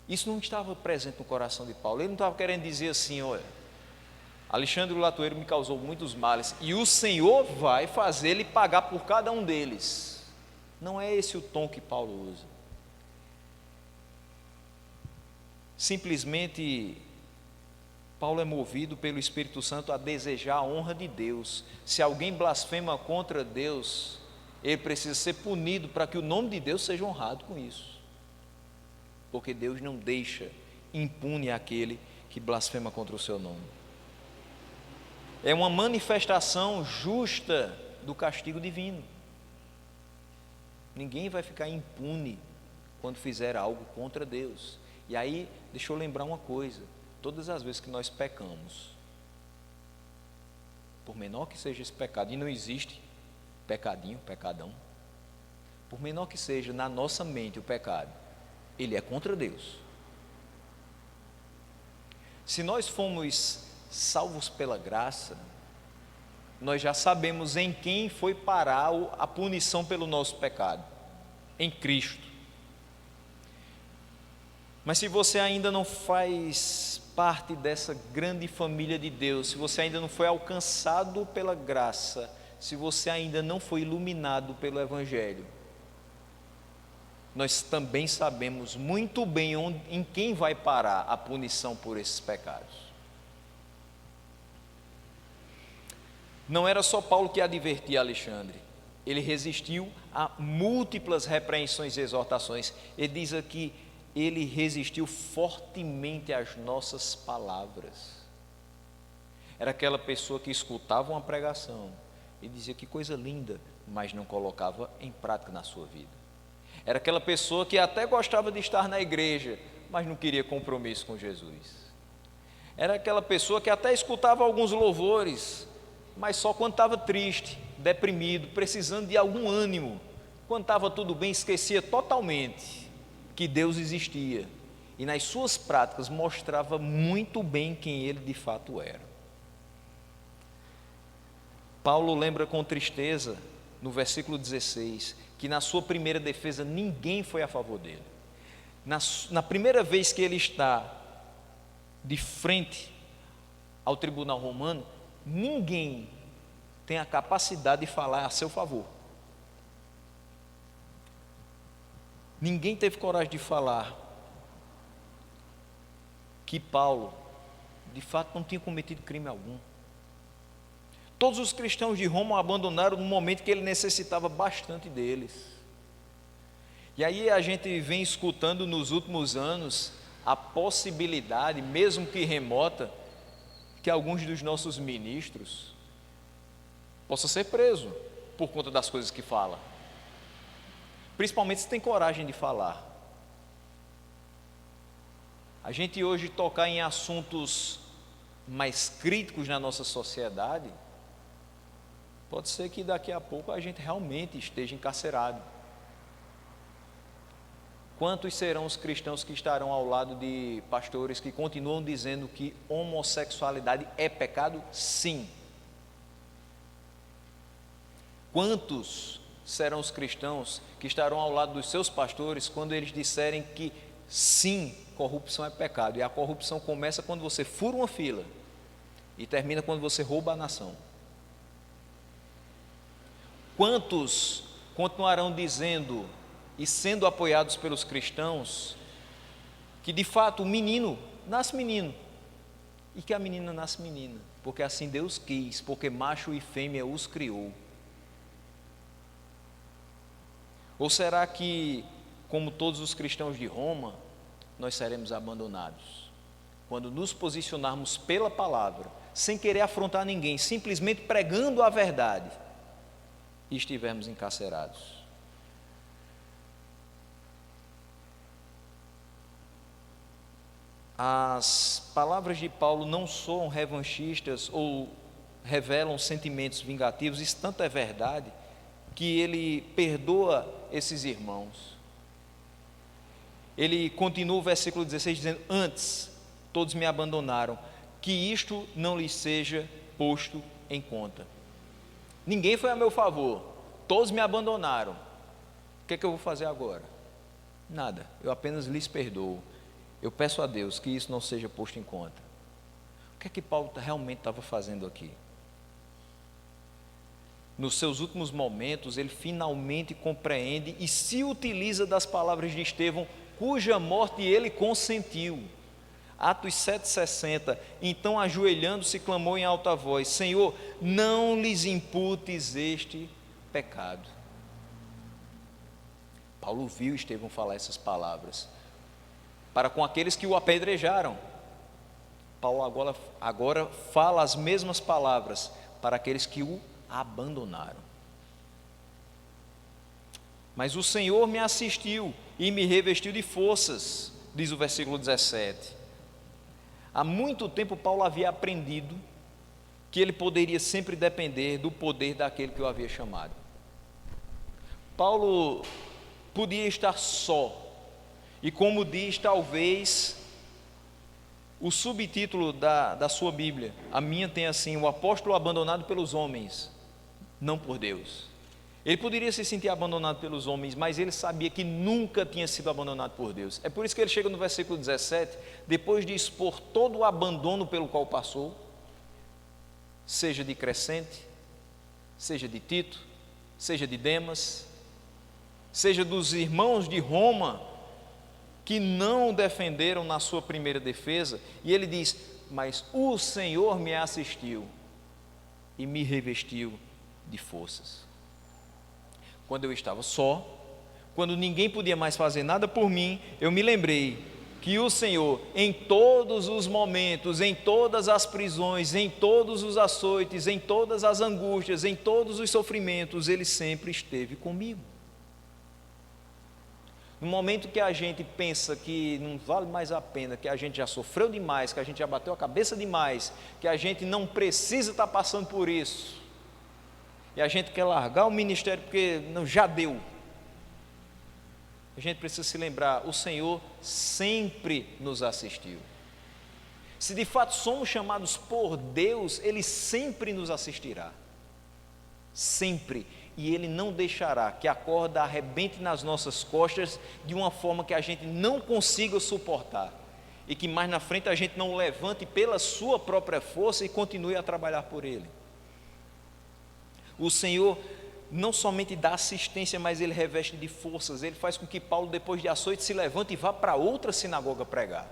Isso não estava presente no coração de Paulo. Ele não estava querendo dizer assim: olha, Alexandre o Latoeiro me causou muitos males e o Senhor vai fazer ele pagar por cada um deles. Não é esse o tom que Paulo usa. Simplesmente, Paulo é movido pelo Espírito Santo a desejar a honra de Deus. Se alguém blasfema contra Deus, ele precisa ser punido para que o nome de Deus seja honrado com isso, porque Deus não deixa impune aquele que blasfema contra o seu nome. É uma manifestação justa do castigo divino. Ninguém vai ficar impune quando fizer algo contra Deus. E aí, deixa eu lembrar uma coisa: todas as vezes que nós pecamos, por menor que seja esse pecado, e não existe pecadinho, pecadão, por menor que seja na nossa mente o pecado, ele é contra Deus. Se nós fomos salvos pela graça, nós já sabemos em quem foi parar a punição pelo nosso pecado: em Cristo. Mas se você ainda não faz parte dessa grande família de Deus, se você ainda não foi alcançado pela graça, se você ainda não foi iluminado pelo Evangelho, nós também sabemos muito bem em quem vai parar a punição por esses pecados. Não era só Paulo que advertia Alexandre, ele resistiu a múltiplas repreensões e exortações. Ele diz aqui: ele resistiu fortemente às nossas palavras. Era aquela pessoa que escutava uma pregação e dizia: que coisa linda, mas não colocava em prática na sua vida. Era aquela pessoa que até gostava de estar na igreja, mas não queria compromisso com Jesus. Era aquela pessoa que até escutava alguns louvores, mas só quando estava triste, deprimido, precisando de algum ânimo. Quando estava tudo bem, esquecia totalmente que Deus existia, e nas suas práticas mostrava muito bem quem ele de fato era. Paulo lembra com tristeza, no versículo 16, que na sua primeira defesa ninguém foi a favor dele. Na primeira vez que ele está de frente ao tribunal romano, ninguém tem a capacidade de falar a seu favor. Ninguém teve coragem de falar que Paulo, de fato, não tinha cometido crime algum. Todos os cristãos de Roma o abandonaram no momento que ele necessitava bastante deles. E aí a gente vem escutando nos últimos anos a possibilidade, mesmo que remota, que alguns dos nossos ministros possam ser presos por conta das coisas que fala. Principalmente se tem coragem de falar. A gente hoje tocar em assuntos mais críticos na nossa sociedade, pode ser que daqui a pouco a gente realmente esteja encarcerado. Quantos serão os cristãos que estarão ao lado de pastores que continuam dizendo que homossexualidade é pecado? Sim. Quantos serão os cristãos que estarão ao lado dos seus pastores quando eles disserem que sim, corrupção é pecado, e a corrupção começa quando você fura uma fila e termina quando você rouba a nação? Quantos continuarão dizendo e sendo apoiados pelos cristãos que de fato o menino nasce menino e que a menina nasce menina, porque assim Deus quis, porque macho e fêmea os criou? Ou será que, como todos os cristãos de Roma, nós seremos abandonados? Quando nos posicionarmos pela palavra, sem querer afrontar ninguém, simplesmente pregando a verdade, e estivermos encarcerados. As palavras de Paulo não soam revanchistas ou revelam sentimentos vingativos, isso tanto é verdade, que ele perdoa esses irmãos. Ele continua o versículo 16 dizendo: antes todos me abandonaram, que isto não lhes seja posto em conta. Ninguém foi a meu favor, todos me abandonaram. O que é que eu vou fazer agora? Nada, eu apenas lhes perdoo. Eu peço a Deus que isso não seja posto em conta. O que é que Paulo realmente estava fazendo aqui? Nos seus últimos momentos, ele finalmente compreende e se utiliza das palavras de Estevão, cuja morte ele consentiu. Atos 7,60, então ajoelhando-se clamou em alta voz: Senhor, não lhes imputes este pecado. Paulo viu Estevão falar essas palavras para com aqueles que o apedrejaram. Paulo agora fala as mesmas palavras para aqueles que o abandonaram. Mas o Senhor me assistiu e me revestiu de forças, diz o versículo 17. Há muito tempo Paulo havia aprendido que ele poderia sempre depender do poder daquele que o havia chamado. Paulo podia estar só, e como diz talvez o subtítulo da sua Bíblia, a minha tem assim: o apóstolo abandonado pelos homens, não por Deus. Ele poderia se sentir abandonado pelos homens, mas ele sabia que nunca tinha sido abandonado por Deus. É por isso que ele chega no versículo 17, depois de expor todo o abandono pelo qual passou, seja de Crescente, seja de Tito, seja de Demas, seja dos irmãos de Roma, que não o defenderam na sua primeira defesa, e ele diz: mas o Senhor me assistiu e me revestiu de forças. Quando eu estava só, quando ninguém podia mais fazer nada por mim, eu me lembrei que o Senhor, em todos os momentos, em todas as prisões, em todos os açoites, em todas as angústias, em todos os sofrimentos, Ele sempre esteve comigo. No momento que a gente pensa que não vale mais a pena, que a gente já sofreu demais, que a gente já bateu a cabeça demais, que a gente não precisa estar passando por isso, e a gente quer largar o ministério porque não, já deu, a gente precisa se lembrar: o Senhor sempre nos assistiu. Se de fato somos chamados por Deus, Ele sempre nos assistirá, sempre. E Ele não deixará que a corda arrebente nas nossas costas de uma forma que a gente não consiga suportar, e que mais na frente a gente não levante pela sua própria força e continue a trabalhar por Ele. O Senhor não somente dá assistência, mas Ele reveste de forças. Ele faz com que Paulo, depois de açoite, se levante e vá para outra sinagoga pregar.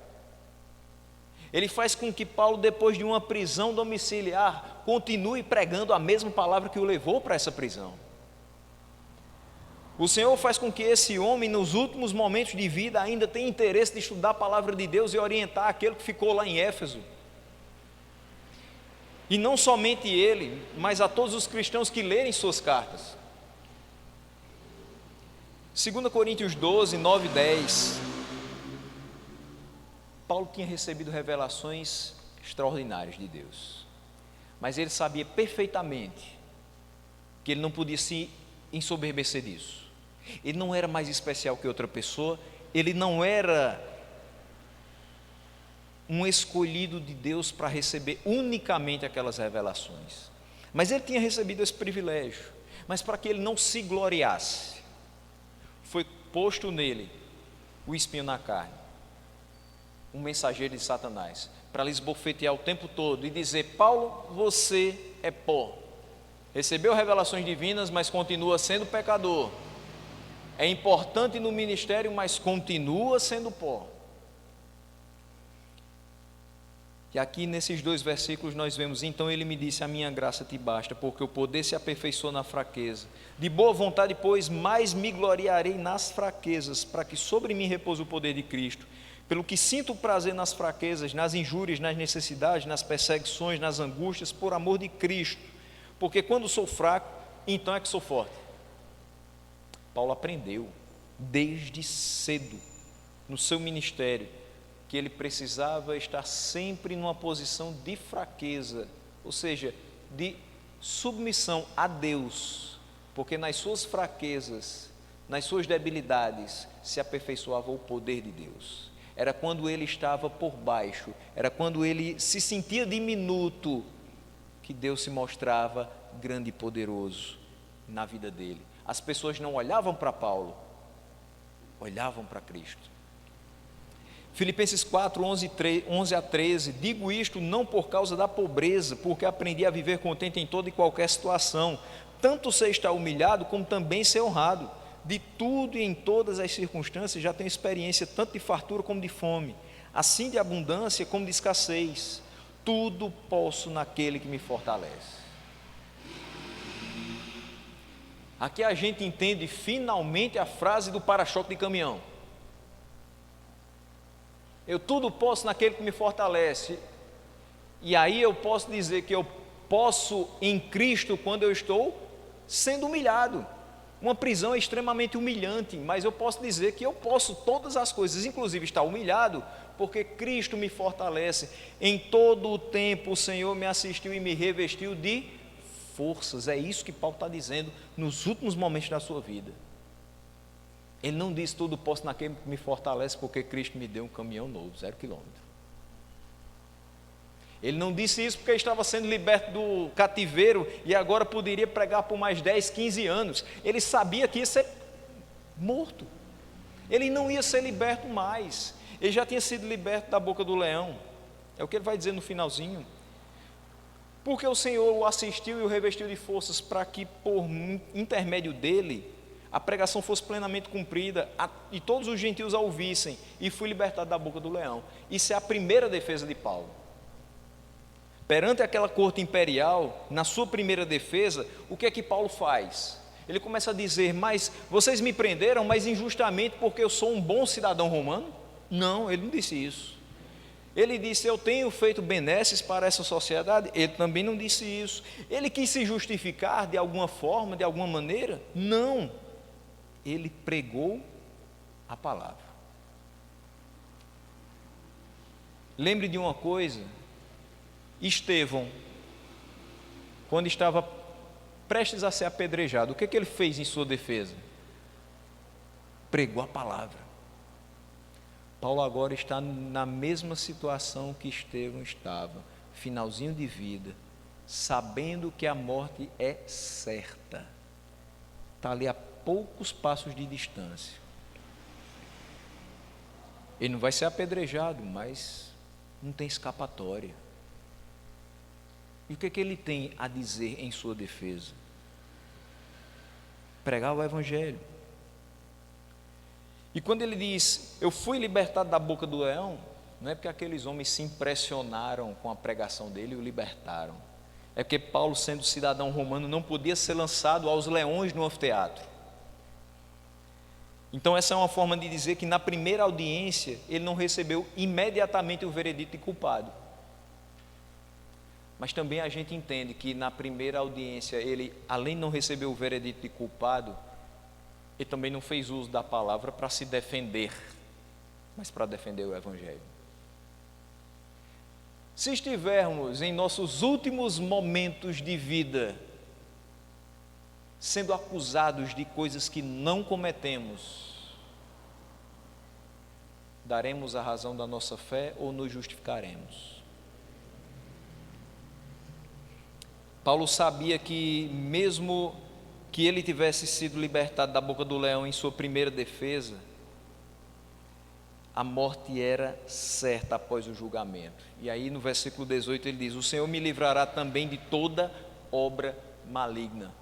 Ele faz com que Paulo, depois de uma prisão domiciliar, continue pregando a mesma palavra que o levou para essa prisão. O Senhor faz com que esse homem, nos últimos momentos de vida, ainda tenha interesse de estudar a palavra de Deus e orientar aquele que ficou lá em Éfeso. E não somente ele, mas a todos os cristãos que lerem suas cartas. 2 Coríntios 12, 9 e 10. Paulo tinha recebido revelações extraordinárias de Deus, mas ele sabia perfeitamente que ele não podia se ensoberbecer disso. Ele não era mais especial que outra pessoa, ele não era um escolhido de Deus para receber unicamente aquelas revelações, mas ele tinha recebido esse privilégio. Mas para que ele não se gloriasse, foi posto nele o espinho na carne, um mensageiro de Satanás, para lhes bofetear o tempo todo e dizer: Paulo, você é pó, recebeu revelações divinas, mas continua sendo pecador, é importante no ministério, mas continua sendo pó. E aqui nesses 2 versículos nós vemos: então ele me disse, a minha graça te basta, porque o poder se aperfeiçoa na fraqueza. De boa vontade, pois, mais me gloriarei nas fraquezas, para que sobre mim repouse o poder de Cristo. Pelo que sinto prazer nas fraquezas, nas injúrias, nas necessidades, nas perseguições, nas angústias, por amor de Cristo. Porque quando sou fraco, então é que sou forte. Paulo aprendeu desde cedo no seu ministério que ele precisava estar sempre numa posição de fraqueza, ou seja, de submissão a Deus, porque nas suas fraquezas, nas suas debilidades, se aperfeiçoava o poder de Deus. Era quando ele estava por baixo, era quando ele se sentia diminuto, que Deus se mostrava grande e poderoso na vida dele. As pessoas não olhavam para Paulo, olhavam para Cristo. Filipenses 4, 11 a 13, digo isto não por causa da pobreza, porque aprendi a viver contente em toda e qualquer situação, tanto ser estar humilhado, como também ser honrado. De tudo e em todas as circunstâncias já tenho experiência, tanto de fartura como de fome, assim de abundância como de escassez. Tudo posso naquele que me fortalece. Aqui a gente entende finalmente a frase do para-choque de caminhão. Eu tudo posso naquele que me fortalece. E aí eu posso dizer que eu posso em Cristo quando eu estou sendo humilhado. Uma prisão é extremamente humilhante, mas eu posso dizer que eu posso todas as coisas, inclusive estar humilhado, porque Cristo me fortalece. Em todo o tempo o Senhor me assistiu e me revestiu de forças. É isso que Paulo está dizendo nos últimos momentos da sua vida. Ele não diz tudo posso naquele que me fortalece, porque Cristo me deu um caminhão novo, 0 quilômetro. Ele não disse isso porque estava sendo liberto do cativeiro e agora poderia pregar por mais 10, 15 anos. Ele sabia que ia ser morto. Ele não ia ser liberto mais. Ele já tinha sido liberto da boca do leão. É o que ele vai dizer no finalzinho. Porque o Senhor o assistiu e o revestiu de forças para que por intermédio dele a pregação fosse plenamente cumprida e todos os gentios a ouvissem, e fui libertado da boca do leão. Isso é a primeira defesa de Paulo. Perante aquela corte imperial, na sua primeira defesa, o que é que Paulo faz? Ele começa a dizer, mas vocês me prenderam, mas injustamente porque eu sou um bom cidadão romano? Não, ele não disse isso. Ele disse, eu tenho feito benesses para essa sociedade? Ele também não disse isso. Ele quis se justificar de alguma forma, de alguma maneira? Não. Ele pregou a palavra. Lembre de uma coisa, Estevão, quando estava prestes a ser apedrejado, o que ele fez em sua defesa? Pregou a palavra. Paulo agora está na mesma situação que Estevão estava, finalzinho de vida, sabendo que a morte é certa. Está ali a poucos passos de distância. Ele não vai ser apedrejado, mas não tem escapatória. E o que ele tem a dizer em sua defesa? Pregar o Evangelho. E quando ele diz, eu fui libertado da boca do leão, não é porque aqueles homens se impressionaram com a pregação dele e o libertaram. É porque Paulo, sendo cidadão romano, não podia ser lançado aos leões no anfiteatro. Então essa é uma forma de dizer que na primeira audiência ele não recebeu imediatamente o veredito de culpado. Mas também a gente entende que na primeira audiência ele, além de não receber o veredito de culpado, ele também não fez uso da palavra para se defender, mas para defender o Evangelho. Se estivermos em nossos últimos momentos de vida, sendo acusados de coisas que não cometemos, daremos a razão da nossa fé ou nos justificaremos? Paulo sabia que mesmo que ele tivesse sido libertado da boca do leão em sua primeira defesa, a morte era certa após o julgamento. E aí no versículo 18 ele diz, o Senhor me livrará também de toda obra maligna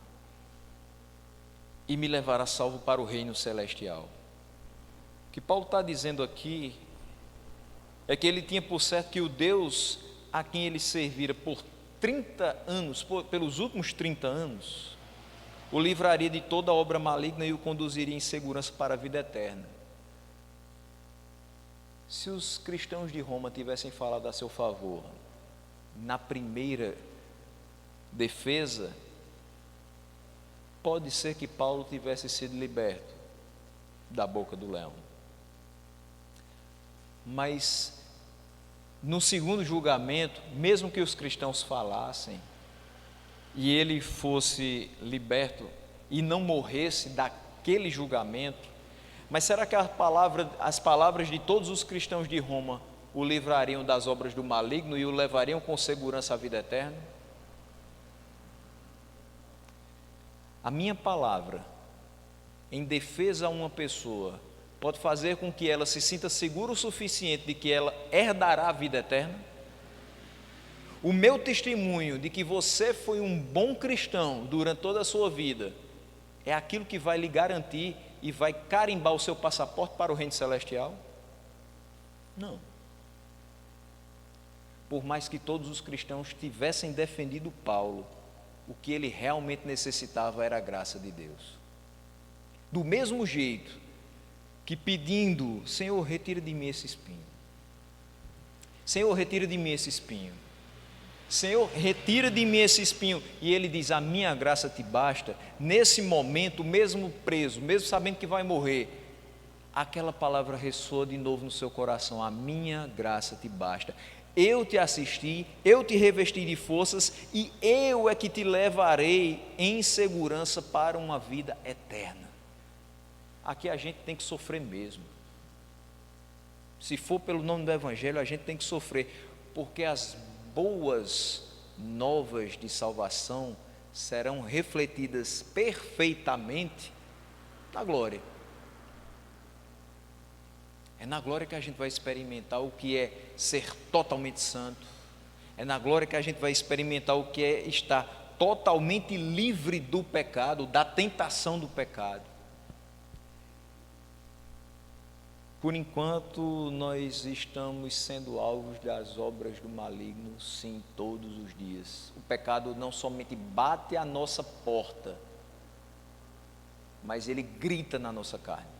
e me levará salvo para o reino celestial. O que Paulo está dizendo aqui é que ele tinha por certo que o Deus a quem ele servira por 30 anos, pelos últimos 30 anos, o livraria de toda obra maligna e o conduziria em segurança para a vida eterna. Se os cristãos de Roma tivessem falado a seu favor na primeira defesa, pode ser que Paulo tivesse sido liberto da boca do leão. Mas no segundo julgamento, mesmo que os cristãos falassem e ele fosse liberto e não morresse daquele julgamento, mas será que as palavras de todos os cristãos de Roma o livrariam das obras do maligno e o levariam com segurança à vida eterna? A minha palavra em defesa a uma pessoa pode fazer com que ela se sinta segura o suficiente de que ela herdará a vida eterna? O meu testemunho de que você foi um bom cristão durante toda a sua vida é aquilo que vai lhe garantir e vai carimbar o seu passaporte para o reino celestial? Não. Por mais que todos os cristãos tivessem defendido Paulo, o que ele realmente necessitava era a graça de Deus. Do mesmo jeito que pedindo, Senhor, retira de mim esse espinho. Senhor, retira de mim esse espinho. Senhor, retira de mim esse espinho. E ele diz, a minha graça te basta. Nesse momento, mesmo preso, mesmo sabendo que vai morrer, aquela palavra ressoa de novo no seu coração, a minha graça te basta. Eu te assisti, eu te revesti de forças e eu é que te levarei em segurança para uma vida eterna. Aqui a gente tem que sofrer mesmo. Se for pelo nome do Evangelho, a gente tem que sofrer, porque as boas novas de salvação serão refletidas perfeitamente na glória. É na glória que a gente vai experimentar o que é ser totalmente santo. É na glória que a gente vai experimentar o que é estar totalmente livre do pecado, da tentação do pecado. Por enquanto, nós estamos sendo alvos das obras do maligno, sim, todos os dias. O pecado não somente bate à nossa porta, mas ele grita na nossa carne.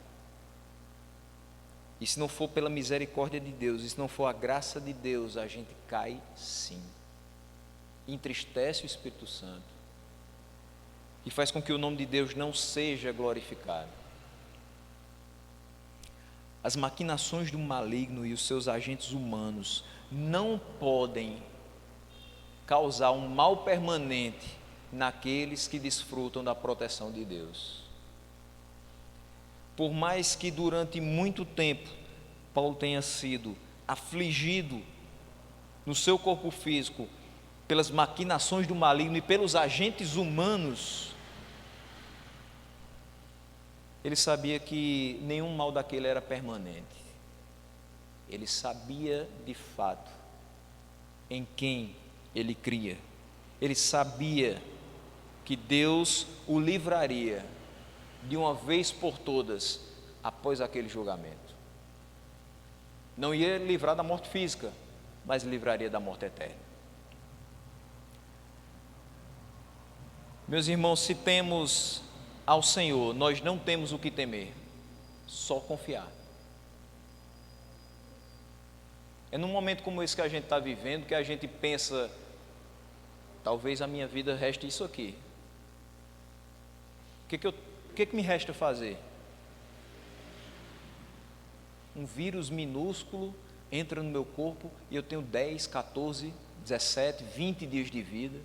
E se não for pela misericórdia de Deus, e se não for a graça de Deus, a gente cai sim. Entristece o Espírito Santo e faz com que o nome de Deus não seja glorificado. As maquinações do maligno e os seus agentes humanos não podem causar um mal permanente naqueles que desfrutam da proteção de Deus. Por mais que durante muito tempo Paulo tenha sido afligido no seu corpo físico pelas maquinações do maligno e pelos agentes humanos, ele sabia que nenhum mal daquele era permanente. Ele sabia de fato em quem ele cria. Ele sabia que Deus o livraria de uma vez por todas após aquele julgamento. Não ia livrar da morte física, mas livraria da morte eterna. Meus irmãos, se temos ao Senhor, nós não temos o que temer, só confiar. É num momento como esse que a gente está vivendo que a gente pensa, talvez a minha vida reste isso aqui. O que me resta fazer? Um vírus minúsculo entra no meu corpo e eu tenho 10, 14, 17, 20 dias de vida.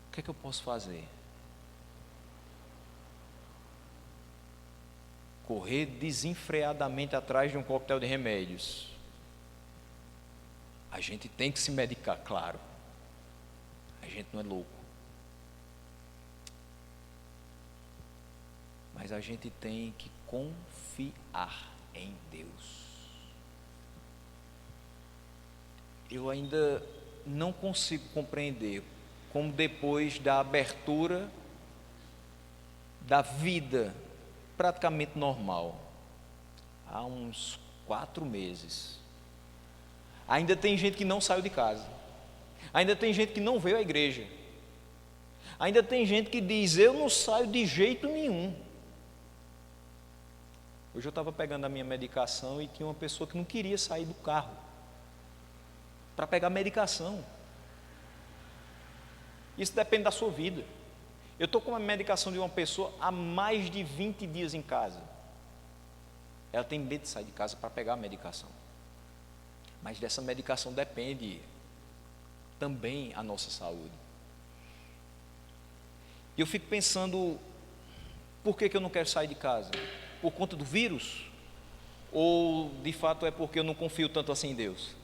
O que eu posso fazer? Correr desenfreadamente atrás de um coquetel de remédios. A gente tem que se medicar, claro. A gente não é louco. Mas a gente tem que confiar em Deus. Eu ainda não consigo compreender como depois da abertura da vida praticamente normal, há uns 4 meses, Ainda tem gente que não saiu de casa. Ainda tem gente que não veio à igreja. Ainda tem gente que diz: eu não saio de jeito nenhum. Hoje eu estava pegando a minha medicação e tinha uma pessoa que não queria sair do carro para pegar a medicação. Isso depende da sua vida. Eu estou com a medicação de uma pessoa há mais de 20 dias em casa. Ela tem medo de sair de casa para pegar a medicação. Mas dessa medicação depende também a nossa saúde. E eu fico pensando, por que eu não quero sair de casa? Por conta do vírus? Ou de fato é porque eu não confio tanto assim em Deus?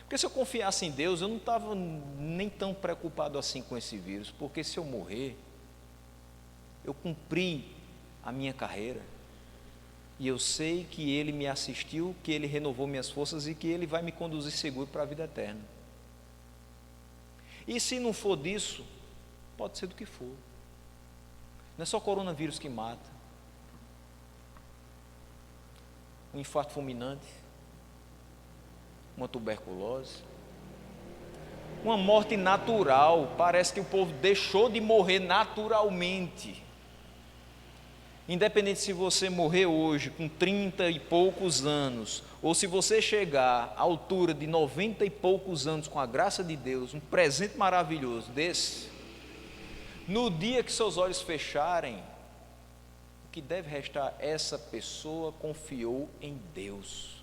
Porque se eu confiasse em Deus, eu não estava nem tão preocupado assim com esse vírus, porque se eu morrer, eu cumpri a minha carreira, e eu sei que Ele me assistiu, que Ele renovou minhas forças e que Ele vai me conduzir seguro para a vida eterna. E se não for disso, pode ser do que for. Não é só coronavírus que mata. Um infarto fulminante, uma tuberculose, uma morte natural. Parece que o povo deixou de morrer naturalmente. Independente se você morrer hoje com 30 e poucos anos, ou se você chegar à altura de 90 e poucos anos com a graça de Deus, um presente maravilhoso desse, no dia que seus olhos fecharem, o que deve restar? Essa pessoa confiou em Deus.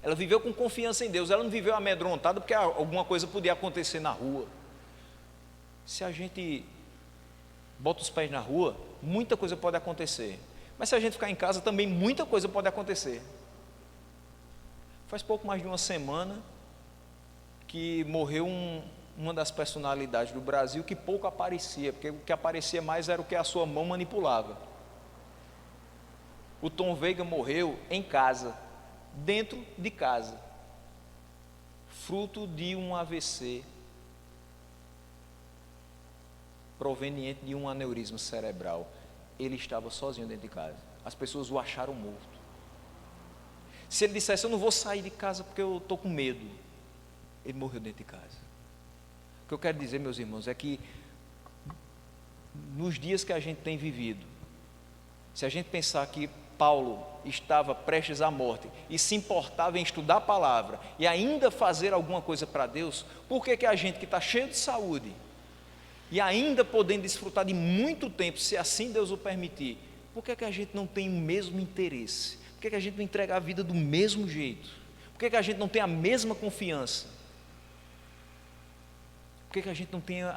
Ela viveu com confiança em Deus, ela não viveu amedrontada porque alguma coisa podia acontecer na rua. Se a gente bota os pés na rua, muita coisa pode acontecer. Mas se a gente ficar em casa, também muita coisa pode acontecer. Faz pouco mais de uma semana que morreu uma das personalidades do Brasil que pouco aparecia, porque o que aparecia mais era o que a sua mão manipulava. O Tom Veiga morreu em casa, dentro de casa, fruto de um AVC proveniente de um aneurisma cerebral. Ele estava sozinho dentro de casa. As pessoas o acharam morto. Se ele dissesse: eu não vou sair de casa porque eu estou com medo, ele morreu dentro de casa. O que eu quero dizer, meus irmãos, é que nos dias que a gente tem vivido, se a gente pensar que Paulo estava prestes à morte e se importava em estudar a palavra e ainda fazer alguma coisa para Deus, por que a gente que está cheio de saúde e ainda podendo desfrutar de muito tempo, se assim Deus o permitir, por que a gente não tem o mesmo interesse? Por que a gente não entrega a vida do mesmo jeito? Por que a gente não tem a mesma confiança? Por que a gente não tem o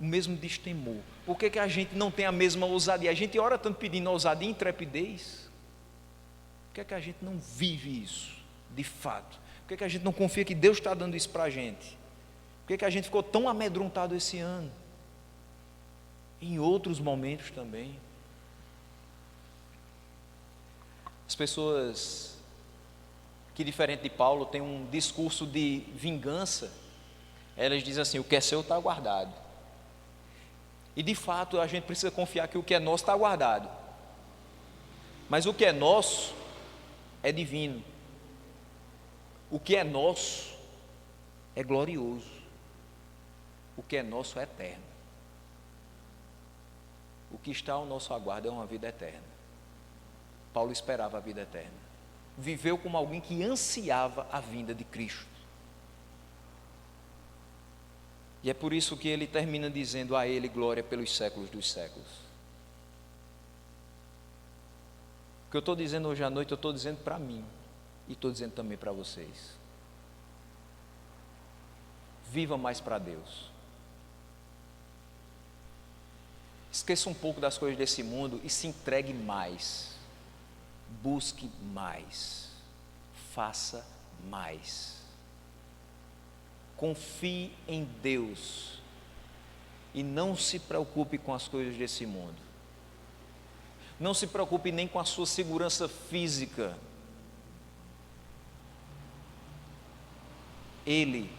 mesmo destemor? Por que a gente não tem a mesma ousadia? A gente ora tanto pedindo ousadia e intrepidez. Por que a gente não vive isso de fato? Por que a gente não confia que Deus está dando isso para a gente? Por que a gente ficou tão amedrontado esse ano? Em outros momentos também. As pessoas que, diferente de Paulo, têm um discurso de vingança, elas dizem assim: o que é seu está guardado. E de fato a gente precisa confiar que o que é nosso está guardado. Mas o que é nosso é divino. O que é nosso é glorioso. O que é nosso é eterno. O que está ao nosso aguardo é uma vida eterna. Paulo esperava a vida eterna. Viveu como alguém que ansiava a vinda de Cristo. E é por isso que ele termina dizendo: a Ele glória pelos séculos dos séculos. O que eu estou dizendo hoje à noite, eu estou dizendo para mim. E estou dizendo também para vocês. Viva mais para Deus. Esqueça um pouco das coisas desse mundo e se entregue mais. Busque mais. Faça mais. Confie em Deus e não se preocupe com as coisas desse mundo. Não se preocupe nem com a sua segurança física. Ele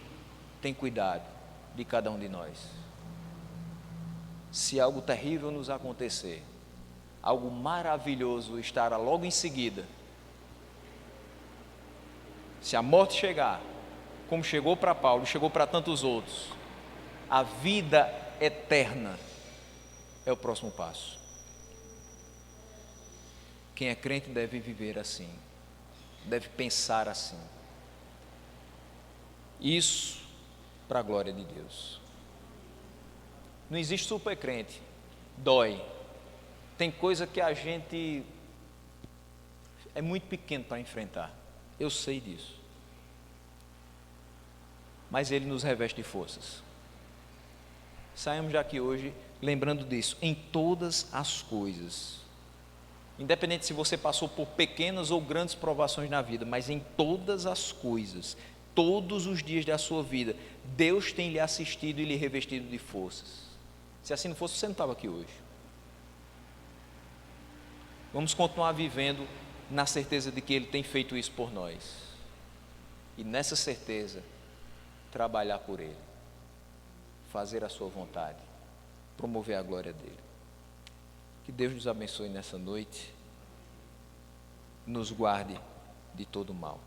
tem cuidado de cada um de nós. Se algo terrível nos acontecer, algo maravilhoso estará logo em seguida. Se a morte chegar, como chegou para Paulo, chegou para tantos outros, a vida eterna é o próximo passo. Quem é crente deve viver assim, deve pensar assim. Isso para a glória de Deus. Não existe super crente, dói. Tem coisa que a gente é muito pequeno para enfrentar, eu sei disso. Mas Ele nos reveste de forças. Saímos daqui hoje lembrando disso, em todas as coisas. Independente se você passou por pequenas ou grandes provações na vida, mas em todas as coisas, todos os dias da sua vida, Deus tem lhe assistido e lhe revestido de forças. Se assim não fosse, você não estava aqui hoje. Vamos continuar vivendo na certeza de que Ele tem feito isso por nós. E nessa certeza, trabalhar por Ele, fazer a sua vontade, promover a glória dEle. Que Deus nos abençoe nessa noite, nos guarde de todo mal.